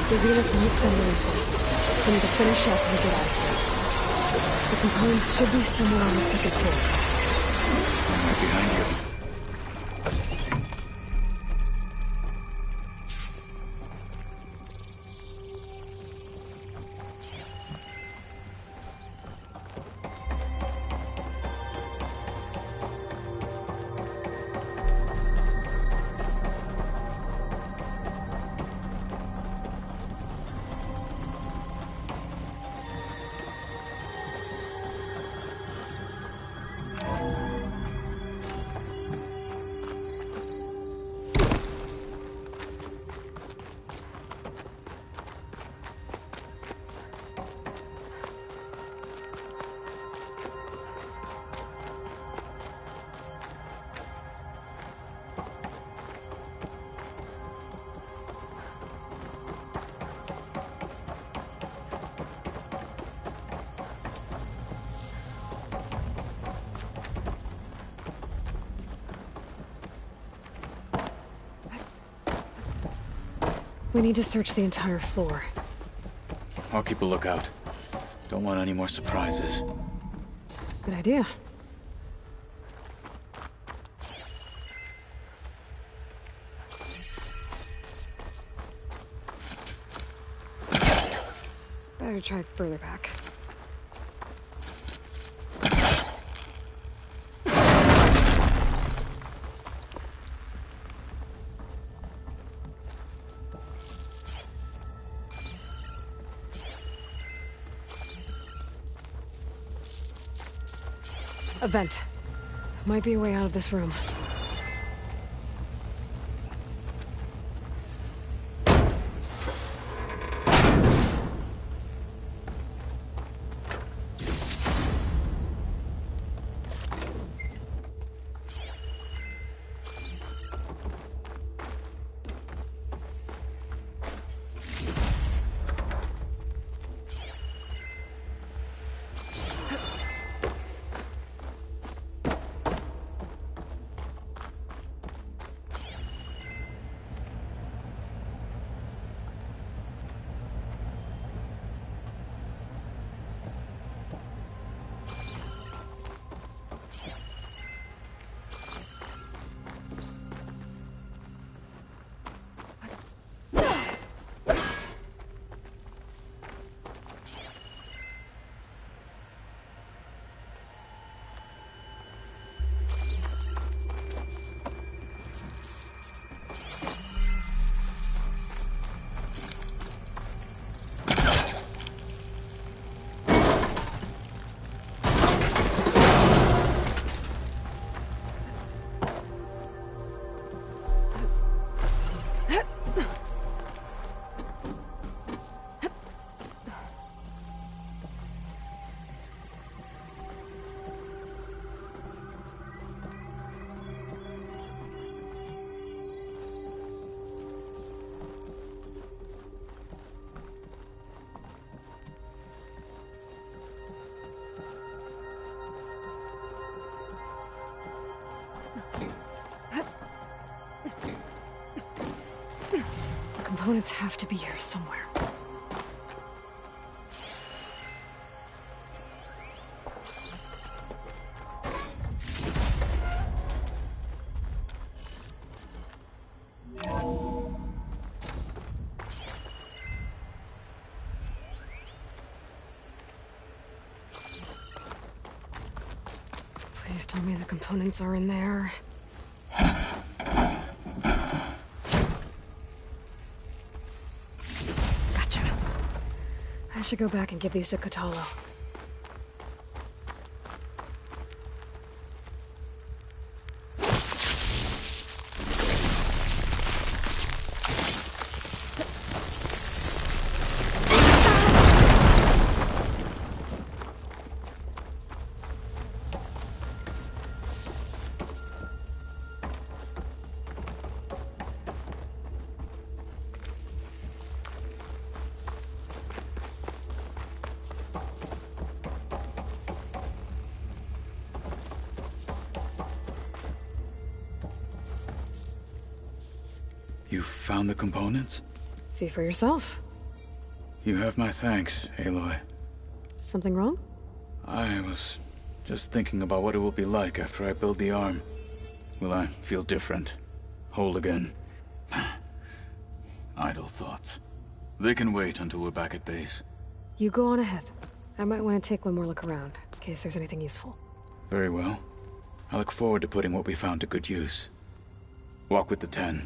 The Zeniths might send reinforcements. We need to finish up and get out of here. The components should be somewhere on the second floor. I'm right behind you. We need to search the entire floor. I'll keep a lookout. Don't want any more surprises. Good idea. Better try further back. A vent. Might be a way out of this room. Components have to be here somewhere. Please tell me the components are in there. I should go back and give these to Kotalo. You found the components? See for yourself. You have my thanks, Aloy. Something wrong? I was just thinking about what it will be like after I build the arm. Will I feel different? Whole again? Idle thoughts. They can wait until we're back at base. You go on ahead. I might want to take one more look around, in case there's anything useful. Very well. I look forward to putting what we found to good use. Walk with the 10.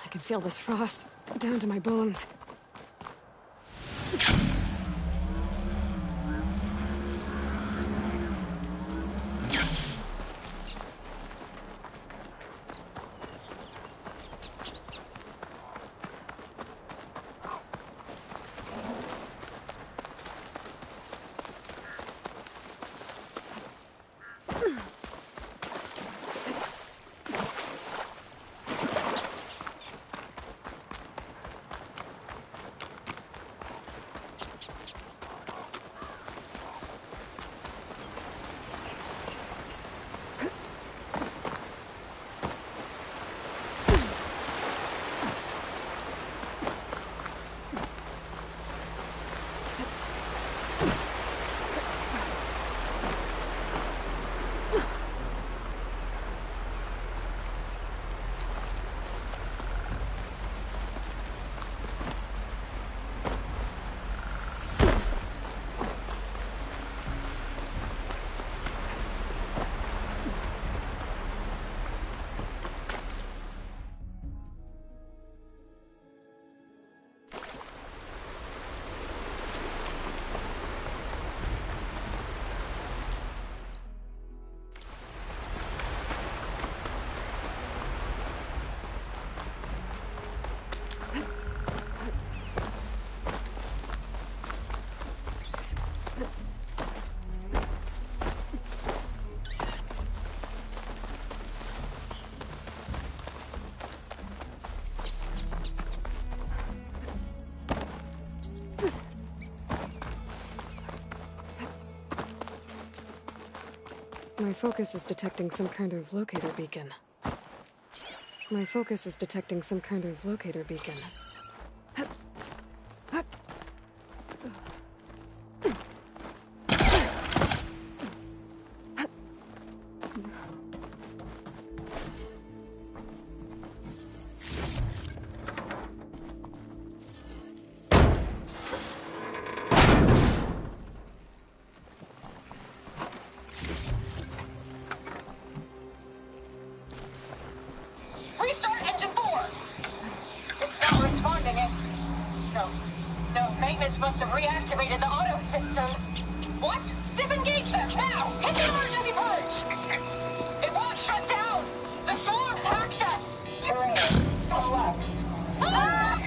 I can feel this frost down to my bones. My focus is detecting some kind of locator beacon. Restart engine 4! It's not responding. No, maintenance must have reactivated the auto systems. What? Disengage them now! Hit the emergency purge! It won't shut down! The swarm's hacked us! Terrain. Select. Ah!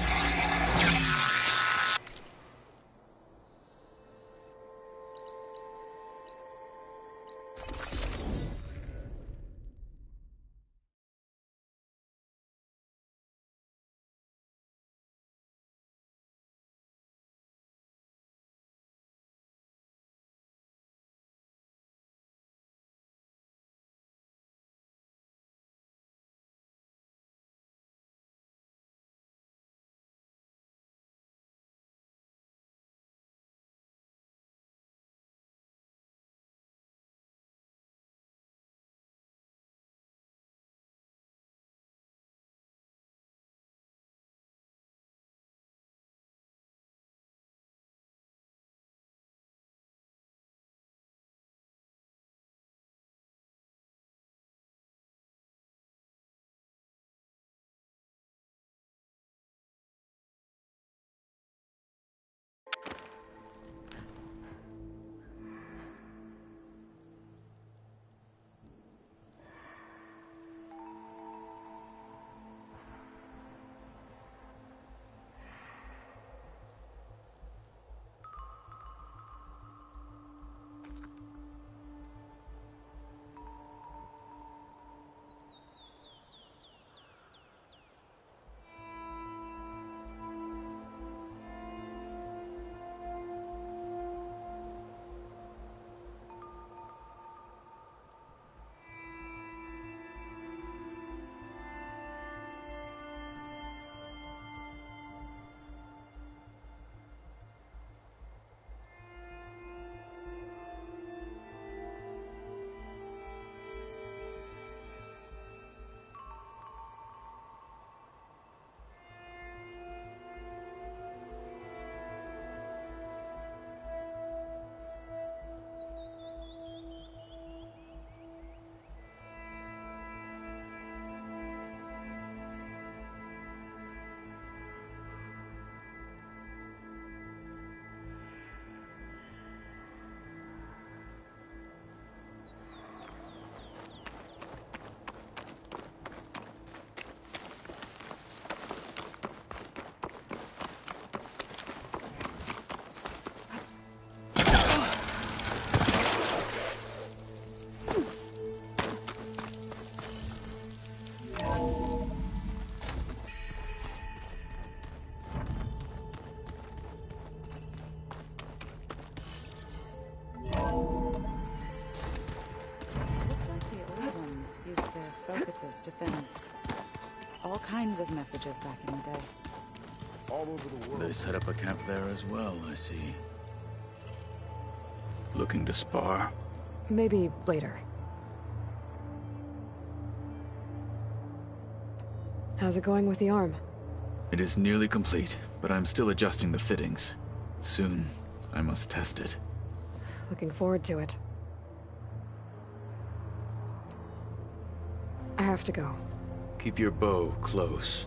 To send all kinds of messages back in the day. All over the world. They set up a camp there as well, I see. Looking to spar? Maybe later. How's it going with the arm? It is nearly complete, but I'm still adjusting the fittings. Soon, I must test it. Looking forward to it. I have to go. Keep your bow close.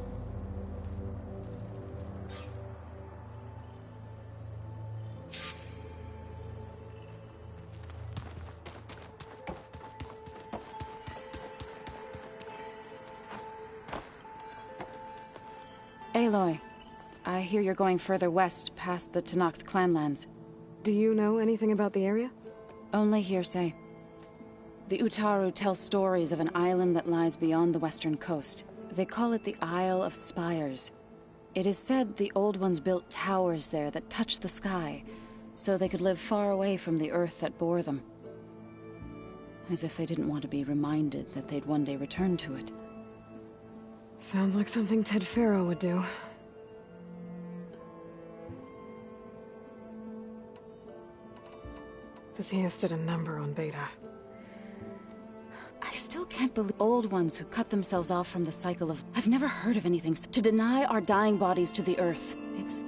Aloy, I hear you're going further west past the Tenakth clanlands. Do you know anything about the area? Only hearsay. The Utaru tell stories of an island that lies beyond the western coast. They call it the Isle of Spires. It is said the Old Ones built towers there that touch the sky, so they could live far away from the earth that bore them. as if they didn't want to be reminded that they'd one day return to it. Sounds like something Ted Faro would do. This he has stood a number on Beta. I still can't believe old ones who cut themselves off from the cycle of... I've never heard of anything to deny our dying bodies to the Earth. It's...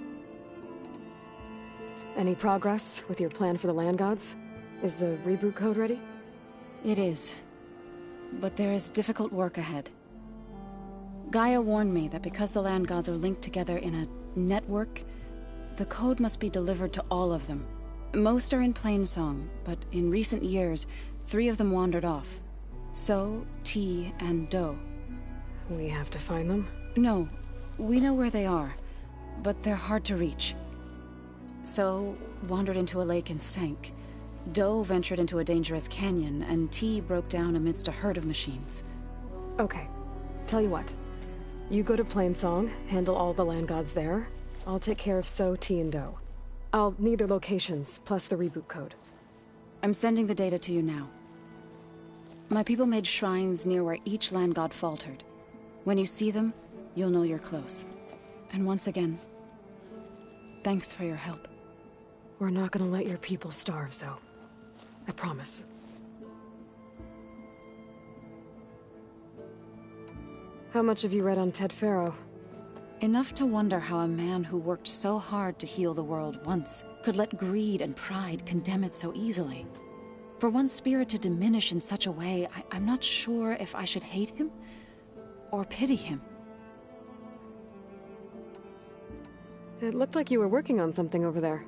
Any progress with your plan for the land gods? Is the reboot code ready? It is. But there is difficult work ahead. Gaia warned me that because the land gods are linked together in a network, the code must be delivered to all of them. Most are in Plainsong, but in recent years, 3 of them wandered off. So, T, and Do. We have to find them? No, we know where they are, but they're hard to reach. So, wandered into a lake and sank. Do ventured into a dangerous canyon, and T broke down amidst a herd of machines. Okay, tell you what. You go to Plainsong, handle all the land gods there. I'll take care of So, T, and Do. I'll need their locations, plus the reboot code. I'm sending the data to you now. My people made shrines near where each land god faltered. When you see them, you'll know you're close. And once again, thanks for your help. We're not gonna let your people starve, Zoe. I promise. How much have you read on Ted Faro? Enough to wonder how a man who worked so hard to heal the world once could let greed and pride condemn it so easily. For one spirit to diminish in such a way, I'm not sure if I should hate him or pity him. It looked like you were working on something over there.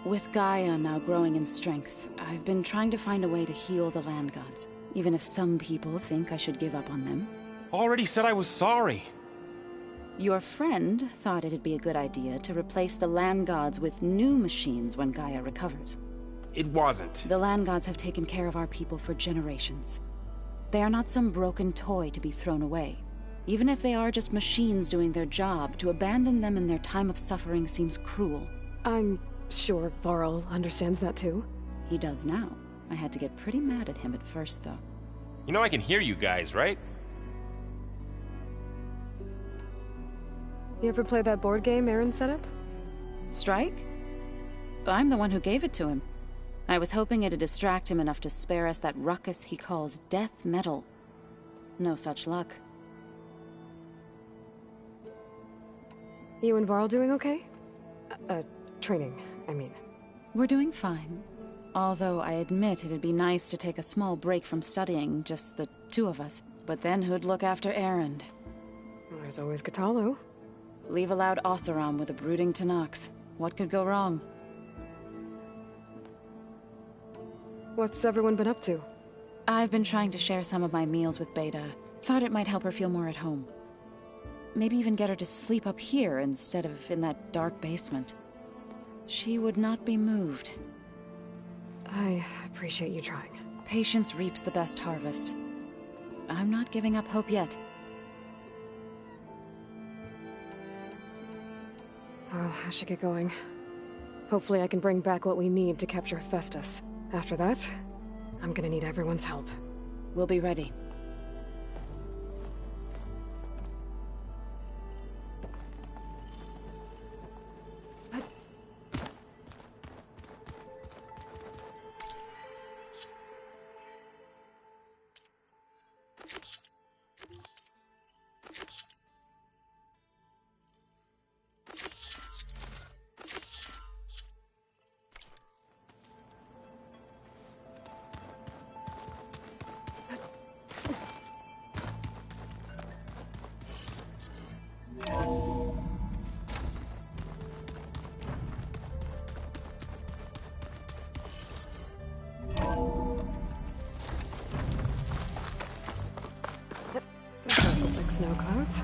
With Gaia now growing in strength, I've been trying to find a way to heal the land gods, even if some people think I should give up on them. Already said I was sorry. Your friend thought it'd be a good idea to replace the land gods with new machines when Gaia recovers. It wasn't. The land gods have taken care of our people for generations. They are not some broken toy to be thrown away. Even if they are just machines doing their job, to abandon them in their time of suffering seems cruel. I'm sure Varl understands that too. He does now. I had to get pretty mad at him at first, though. You know I can hear you guys, right? You ever play that board game Aaron set up? Strike? I'm the one who gave it to him. I was hoping it'd distract him enough to spare us that ruckus he calls death metal. No such luck. You and Varl doing okay? Training, I mean. We're doing fine. Although I admit it'd be nice to take a small break from studying, just the 2 of us. But then who'd look after Erend? There's always Katalo. Leave a loud Oseram with a brooding Tenakth. What could go wrong? What's everyone been up to? I've been trying to share some of my meals with Beta. Thought it might help her feel more at home. Maybe even get her to sleep up here instead of in that dark basement. She would not be moved. I appreciate you trying. Patience reaps the best harvest. I'm not giving up hope yet. Well, I should get going. Hopefully I can bring back what we need to capture Hephaestus. After that, I'm gonna need everyone's help. We'll be ready. Those look like snow clouds.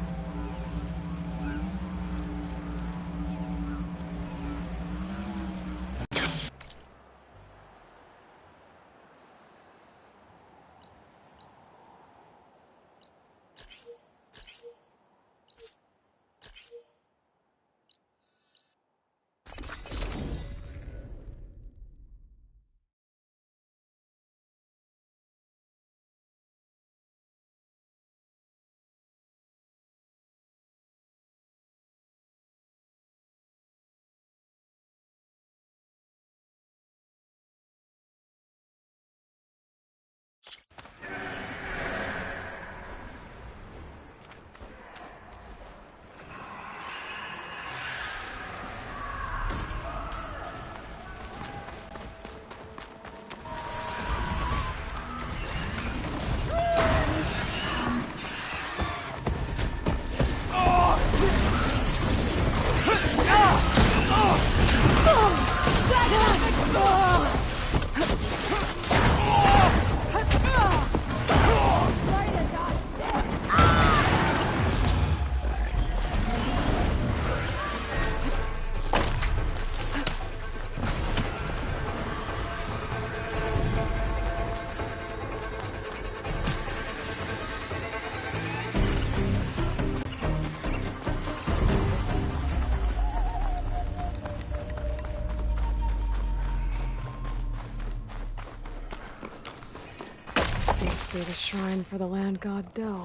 Must be the shrine for the land god Do.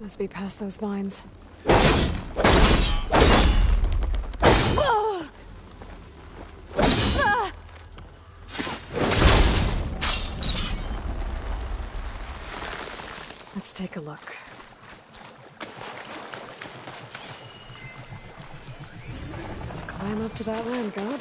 Must be past those vines. Let's take a look. Climb up to that land god.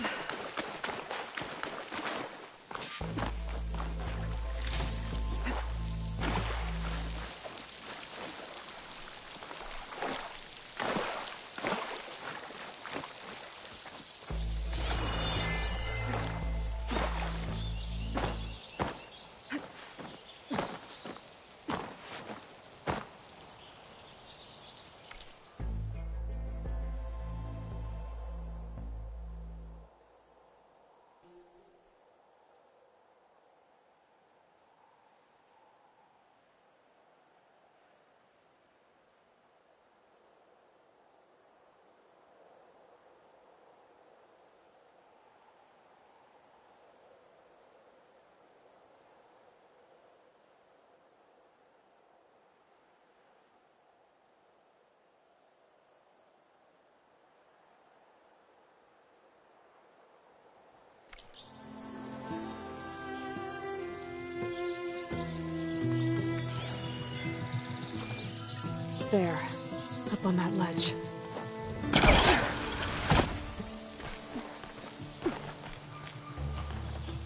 There, up on that ledge.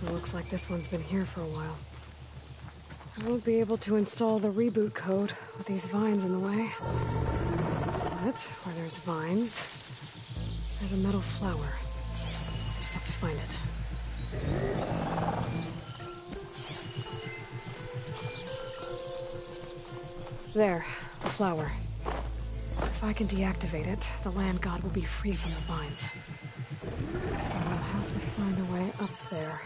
It looks like this one's been here for a while. I won't be able to install the reboot code with these vines in the way. But where there's vines, there's a metal flower. I just have to find it. There. The flower. If I can deactivate it, the land god will be free from the vines. I'll have to find a way up there.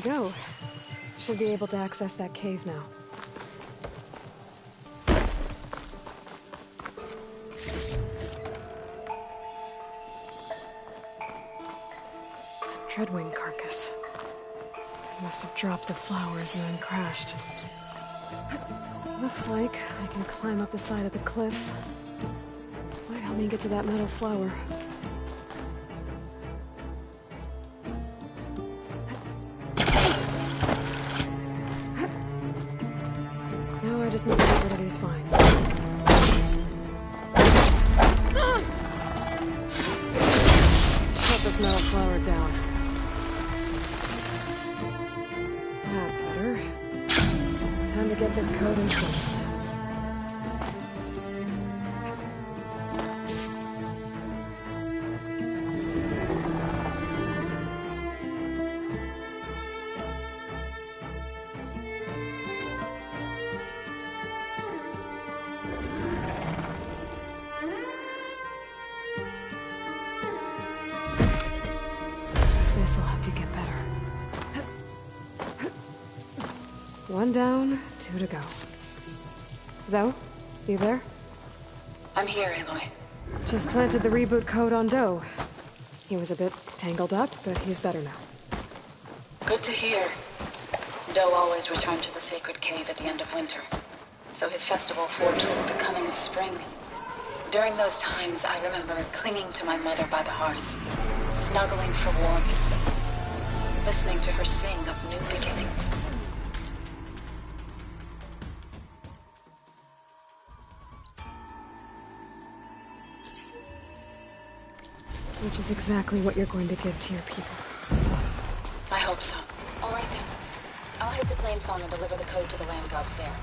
Go. Should be able to access that cave now. Dreadwing carcass. Must have dropped the flowers and then crashed. Looks like I can climb up the side of the cliff. Might help me get to that metal flower. Now I just need to get rid of these vines. Shut this metal flower down. That's better. Time to get this code installed. This'll help you get better. One down, 2 to go. Zoe, you there? I'm here, Aloy. Just planted the reboot code on Do. He was a bit tangled up, but he's better now. Good to hear. Do always returned to the sacred cave at the end of winter, so his festival foretold the coming of spring. During those times, I remember clinging to my mother by the hearth, snuggling for warmth, listening to her sing of new beginnings. Which is exactly what you're going to give to your people. I hope so. All right then. I'll head to Plainsong and deliver the code to the land gods there.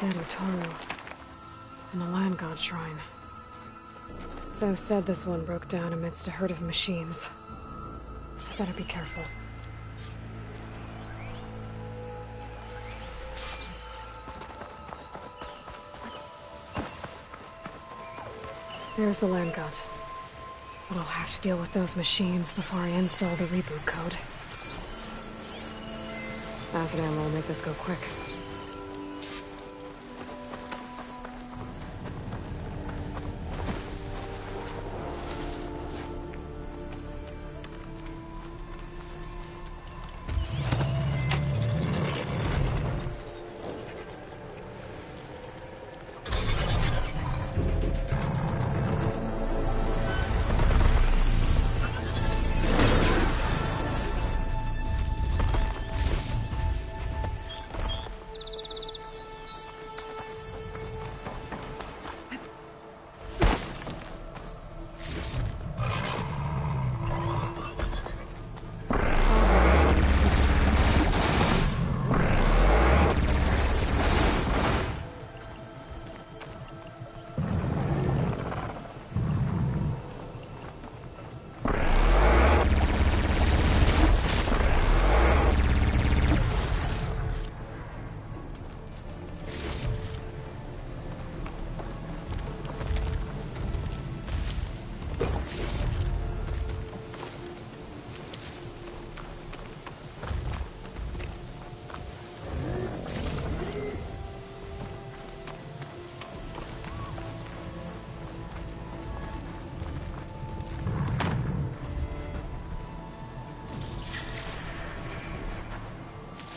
dead Utaru. And a land god shrine. So said this one broke down amidst a herd of machines. Better be careful. There's the land god. But I'll have to deal with those machines before I install the reboot code. Acid ammo will make this go quick.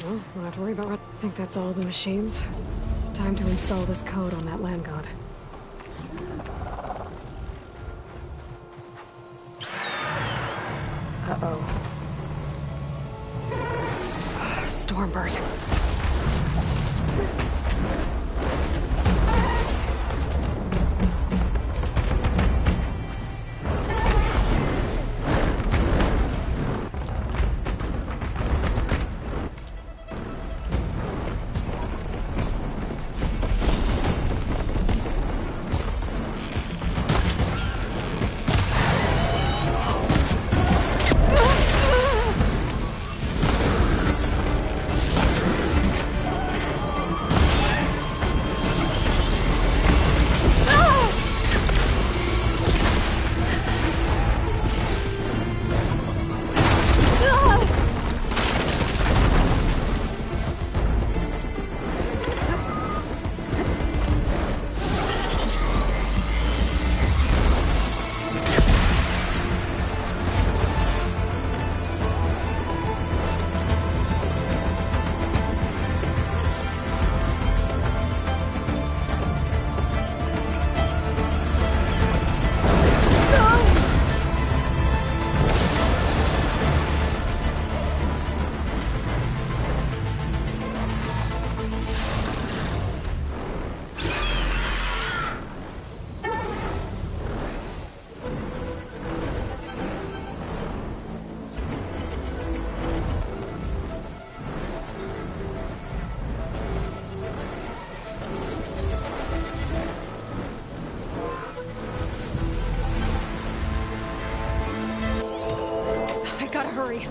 Well, don't have to worry about it. I think that's all the machines. Time to install this code on that land god. Uh-oh. Stormbird. Hurry.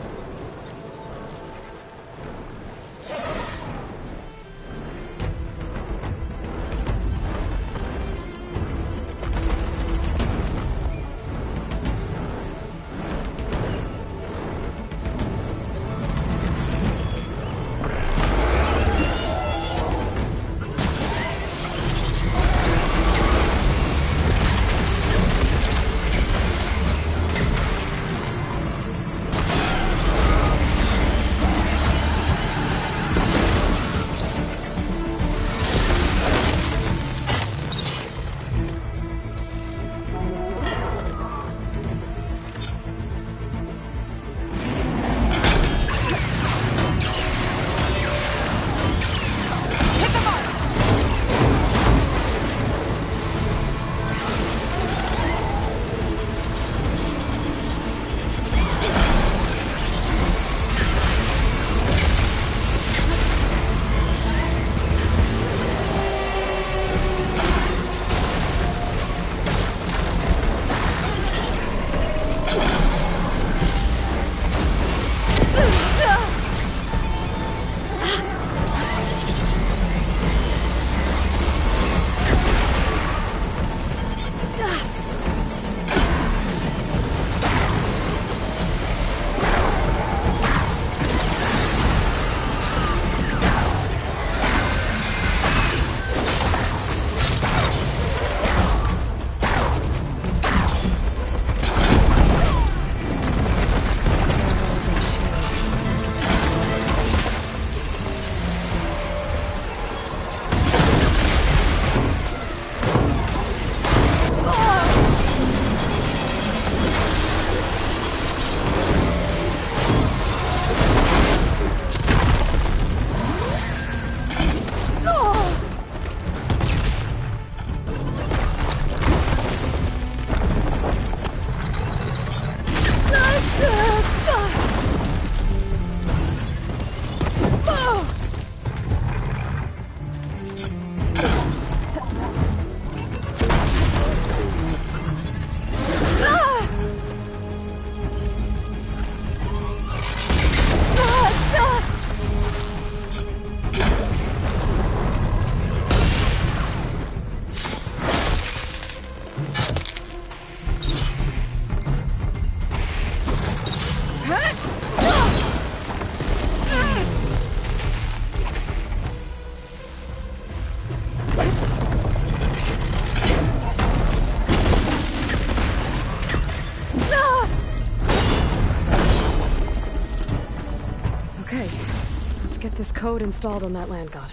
this code installed on that land god.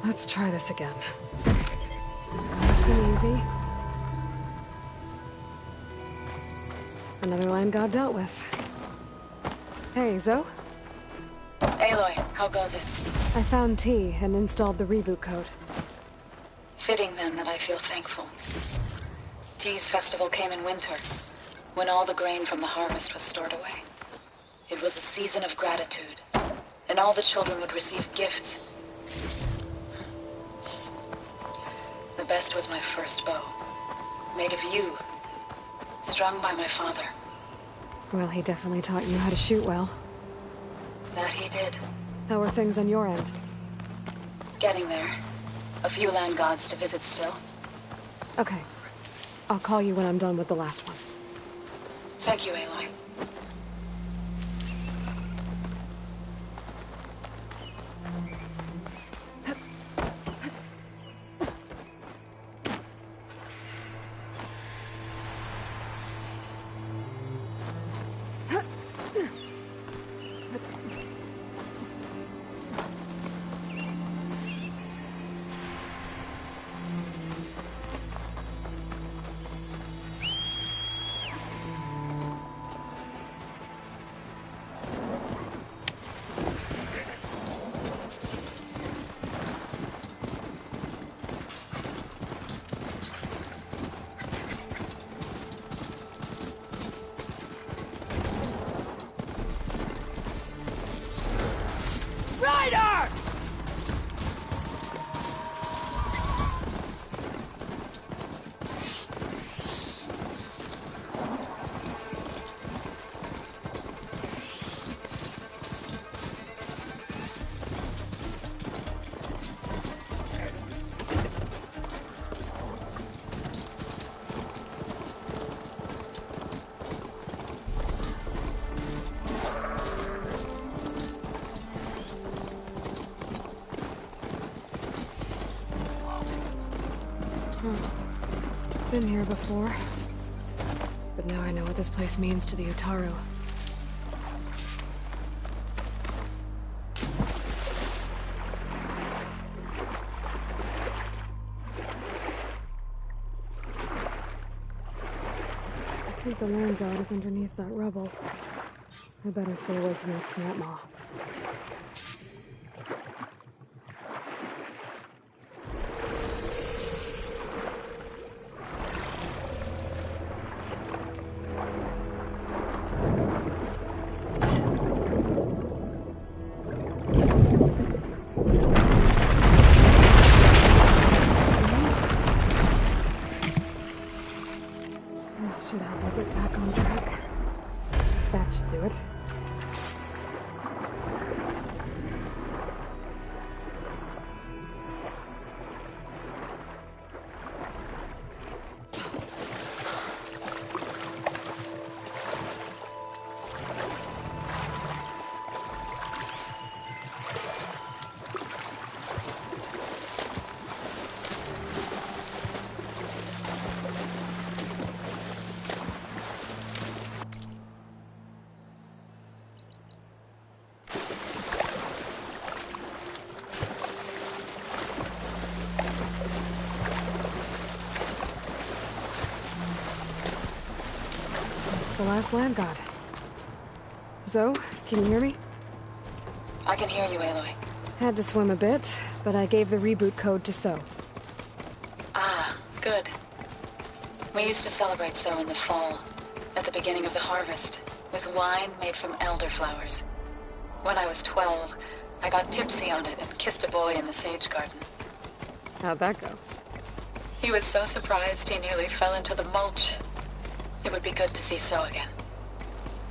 Let's try this again. Nice and easy. Another land god dealt with. Hey, Zoe? Aloy, how goes it? I found T and installed the reboot code. Fitting then that I feel thankful. T's festival came in winter, when all the grain from the harvest was stored away. It was a season of gratitude, and all the children would receive gifts. The best was my first bow, made of yew, strung by my father. Well, he definitely taught you how to shoot well. That he did. How are things on your end? Getting there. A few land gods to visit still. Okay. I'll call you when I'm done with the last one. Thank you, Aloy. Been here before. But now I know what this place means to the Utaru. I think the land god is underneath that rubble. I better stay away from that snap maw. The last land god. Zoe, can you hear me? I can hear you, Aloy. Had to swim a bit, but I gave the reboot code to So. Ah, good. We used to celebrate So in the fall, at the beginning of the harvest, with wine made from elderflowers. When I was 12, I got tipsy on it and kissed a boy in the sage garden. How'd that go? He was so surprised he nearly fell into the mulch. It would be good to see So again.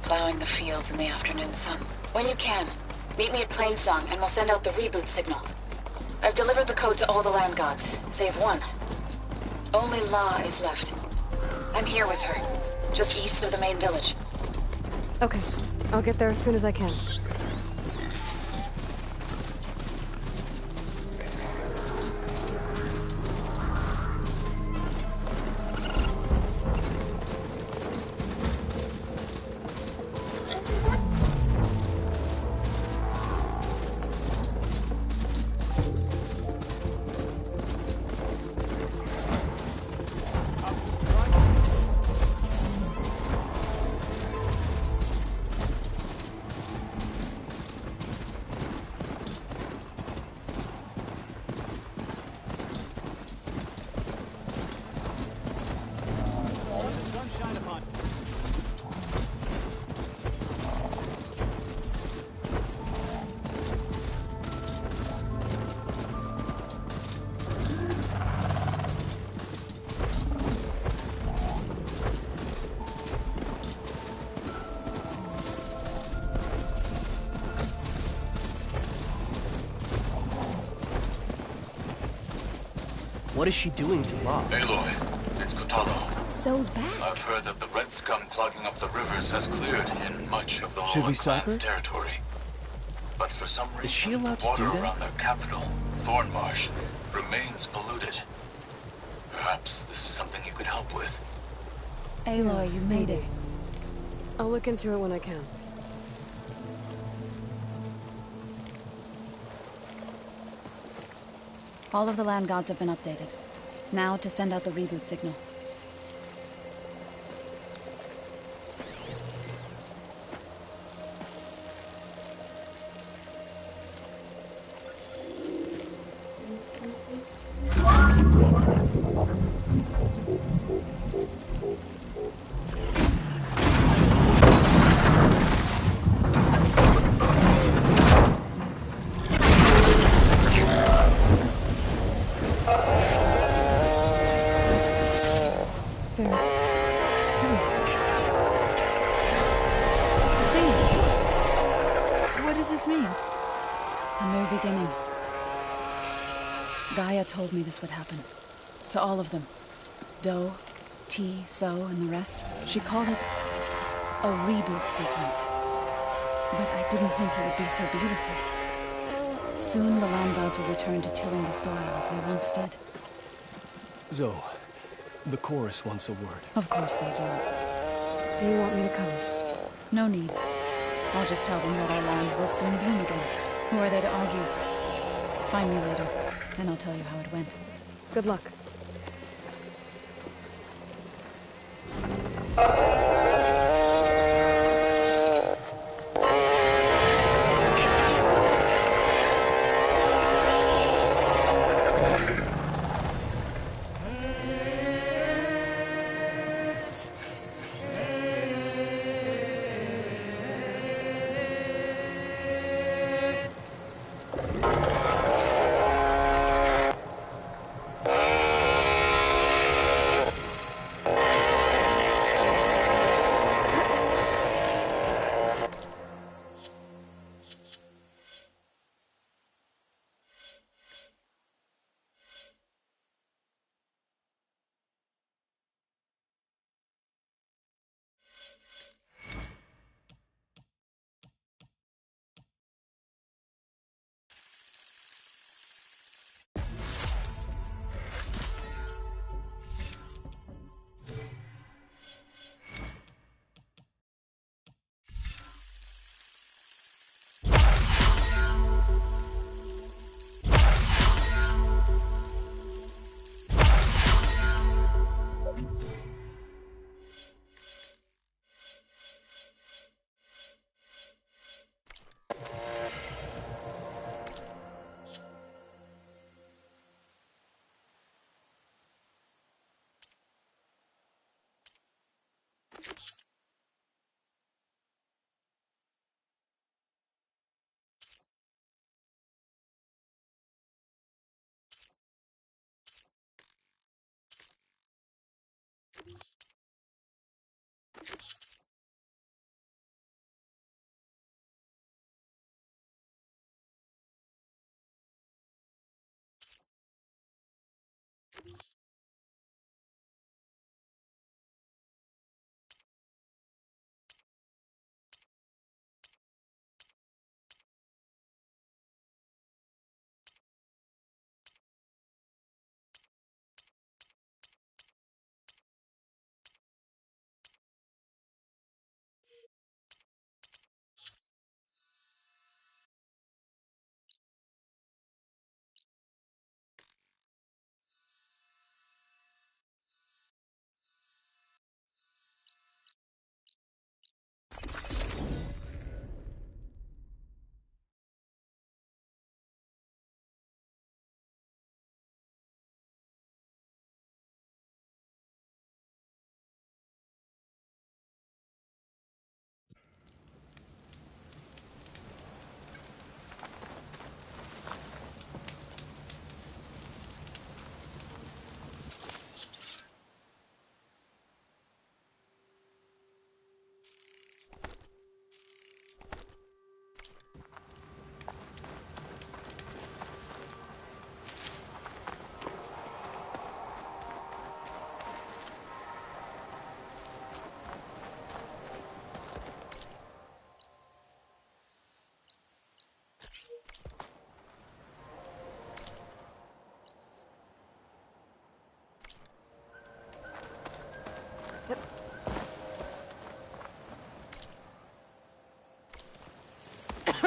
Plowing the fields in the afternoon sun. When you can, meet me at Plainsong and we'll send out the reboot signal. I've delivered the code to all the land gods, save one. Only La is left. I'm here with her, just east of the main village. Okay, I'll get there as soon as I can. What is she doing to Bob? Aloy, it's Kotalo. So's back. I've heard that the red scum clogging up the rivers has cleared in much of the Should we Hollow stop Clan's her? territory. But for some reason, Is she allowed to water do that? around their capital, Thornmarsh, remains polluted. Perhaps this is something you could help with. Aloy, you made it. I'll look into it when I can. All of the land gods have been updated. Now to send out the reboot signal. Gaia told me this would happen. To all of them. Doe, T, So, and the rest. She called it a reboot sequence. But I didn't think it would be so beautiful. Soon the land gods will return to tilling the soil as they once did. Zoe, the chorus wants a word. Of course they do. Do you want me to come? No need. I'll just tell them that our lands will soon bloom again. Who are they to argue? Find me later, and I'll tell you how it went. Good luck.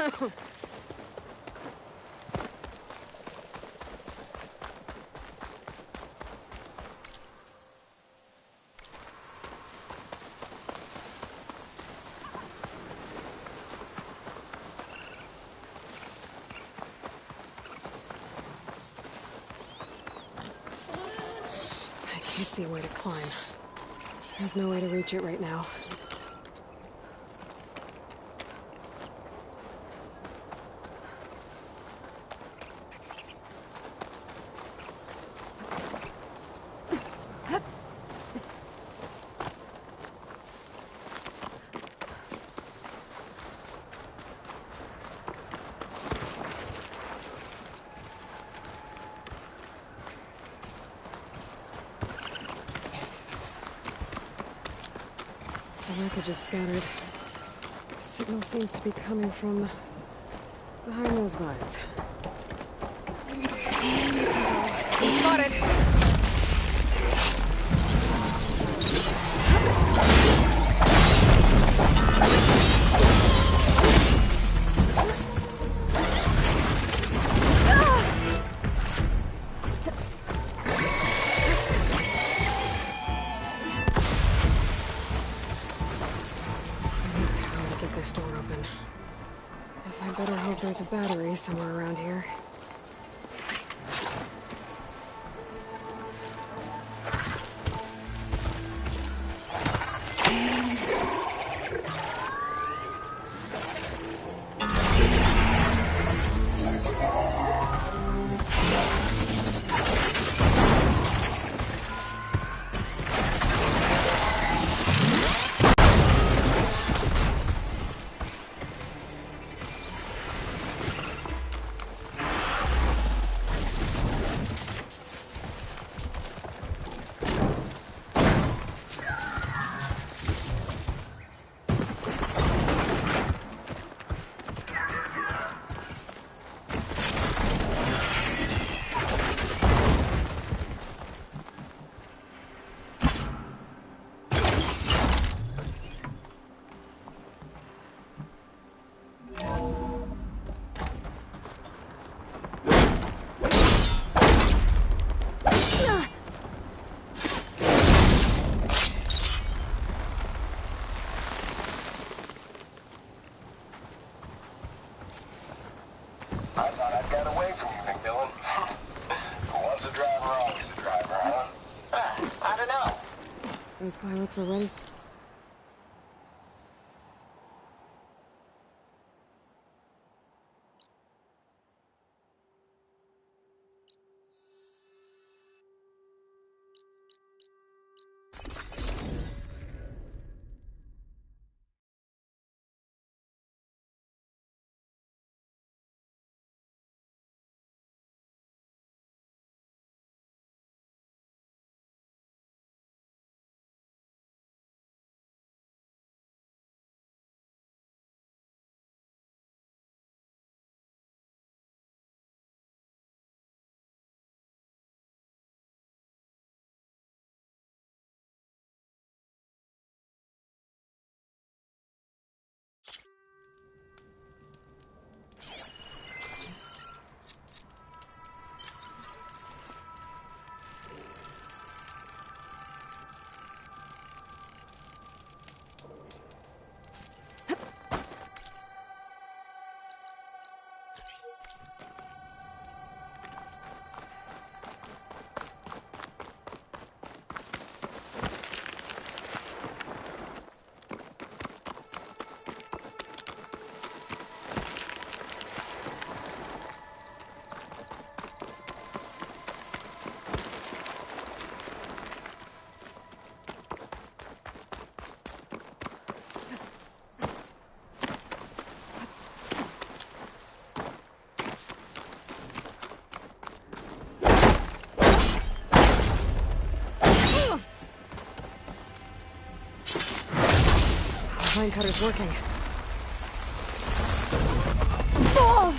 I can't see a way to climb. There's no way to reach it right now. The wreckage is scattered. The signal seems to be coming from behind those vines. You spotted! There's a battery somewhere around here. Those pilots were ready. Line cutter's working. Oh!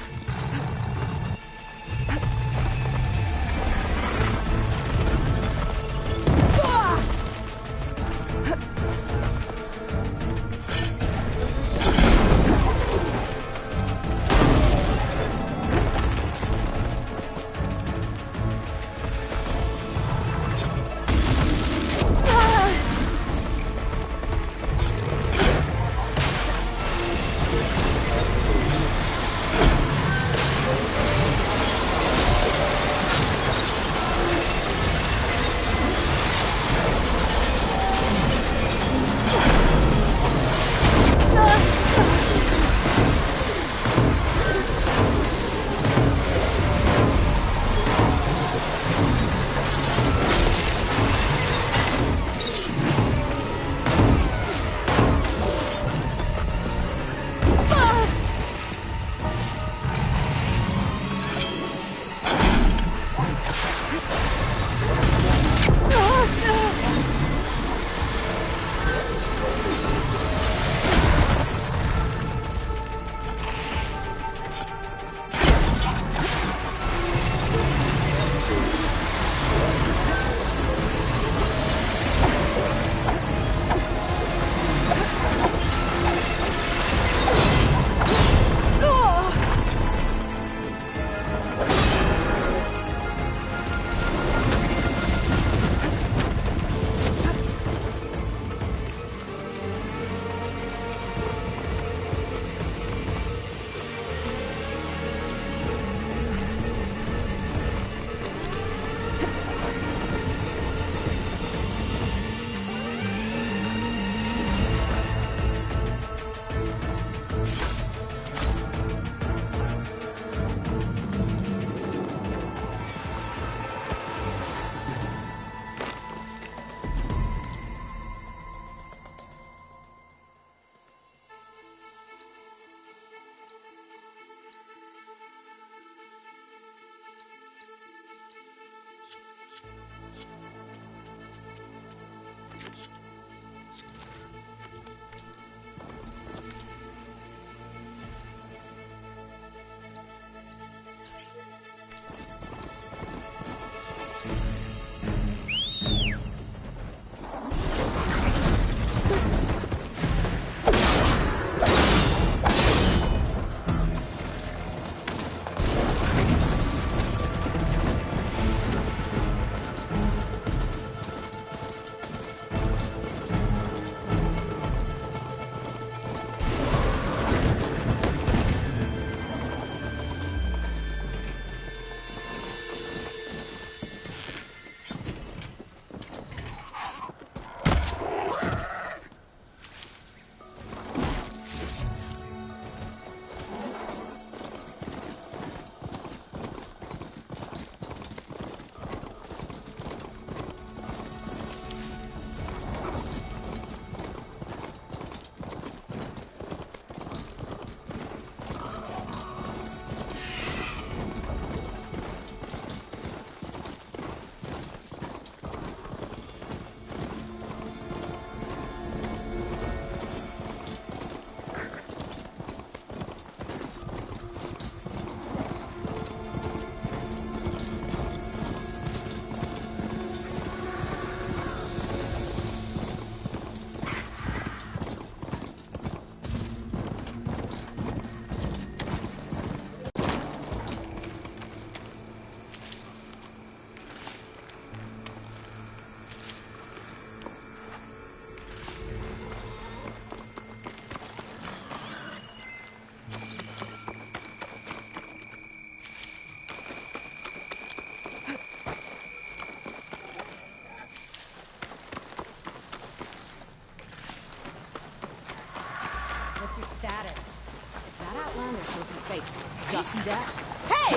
Outlander shows her face. Did you see that? Hey!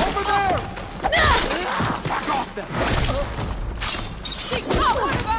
Over there! Back off them! She caught one of us!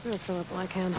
I'll fill up all I can.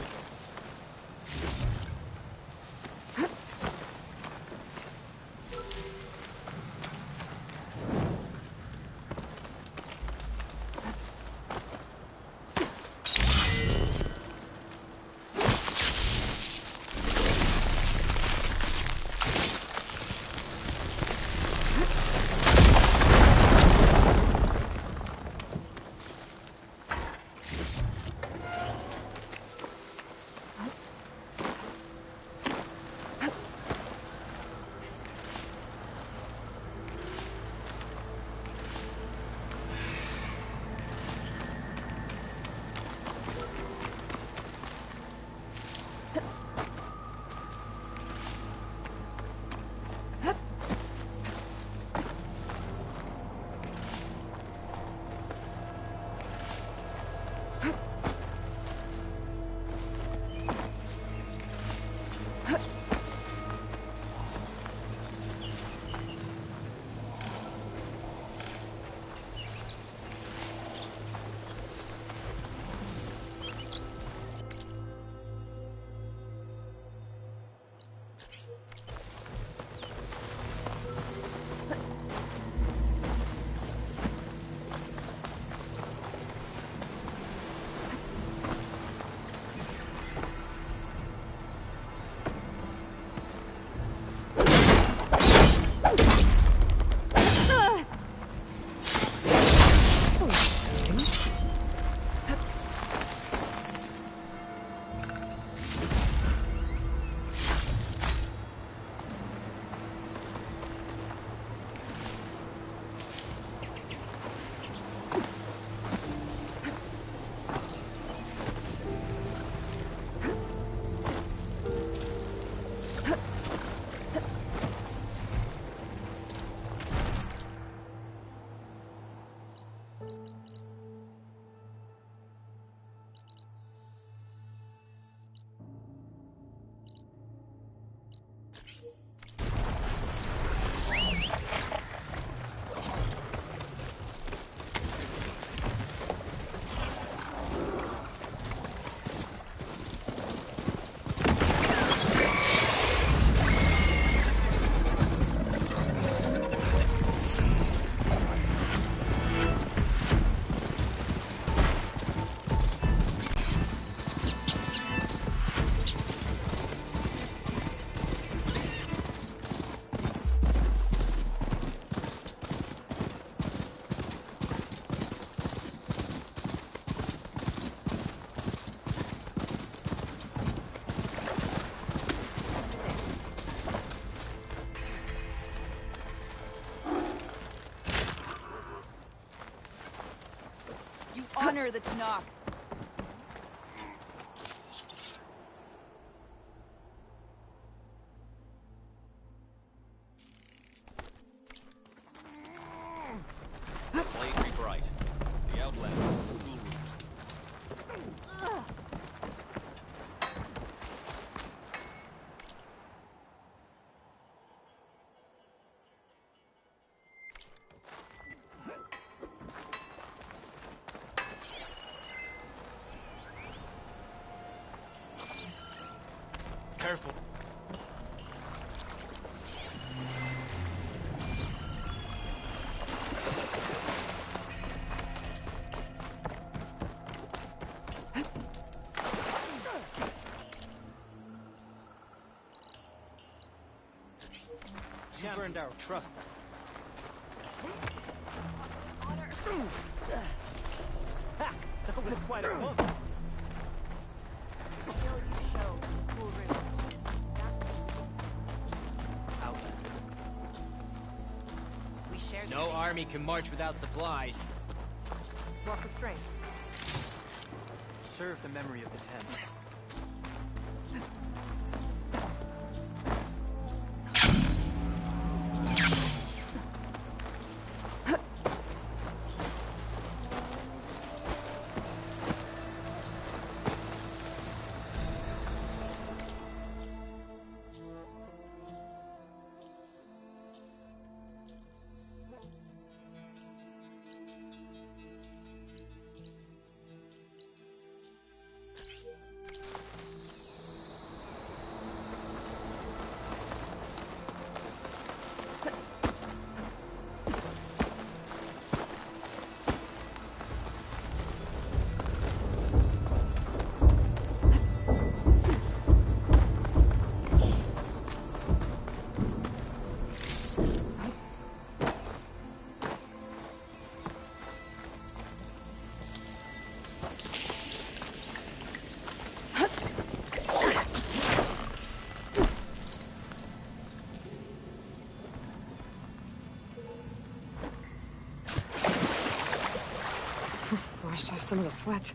Honor the Tanakh. Blade bright. The Outlander. Careful. You earned our trust. Ha! That was quite a bump. No army can march without supplies. Walk with strength. Serve the memory of the Ten. Washed off some of the sweat.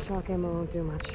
Shock ammo won't do much.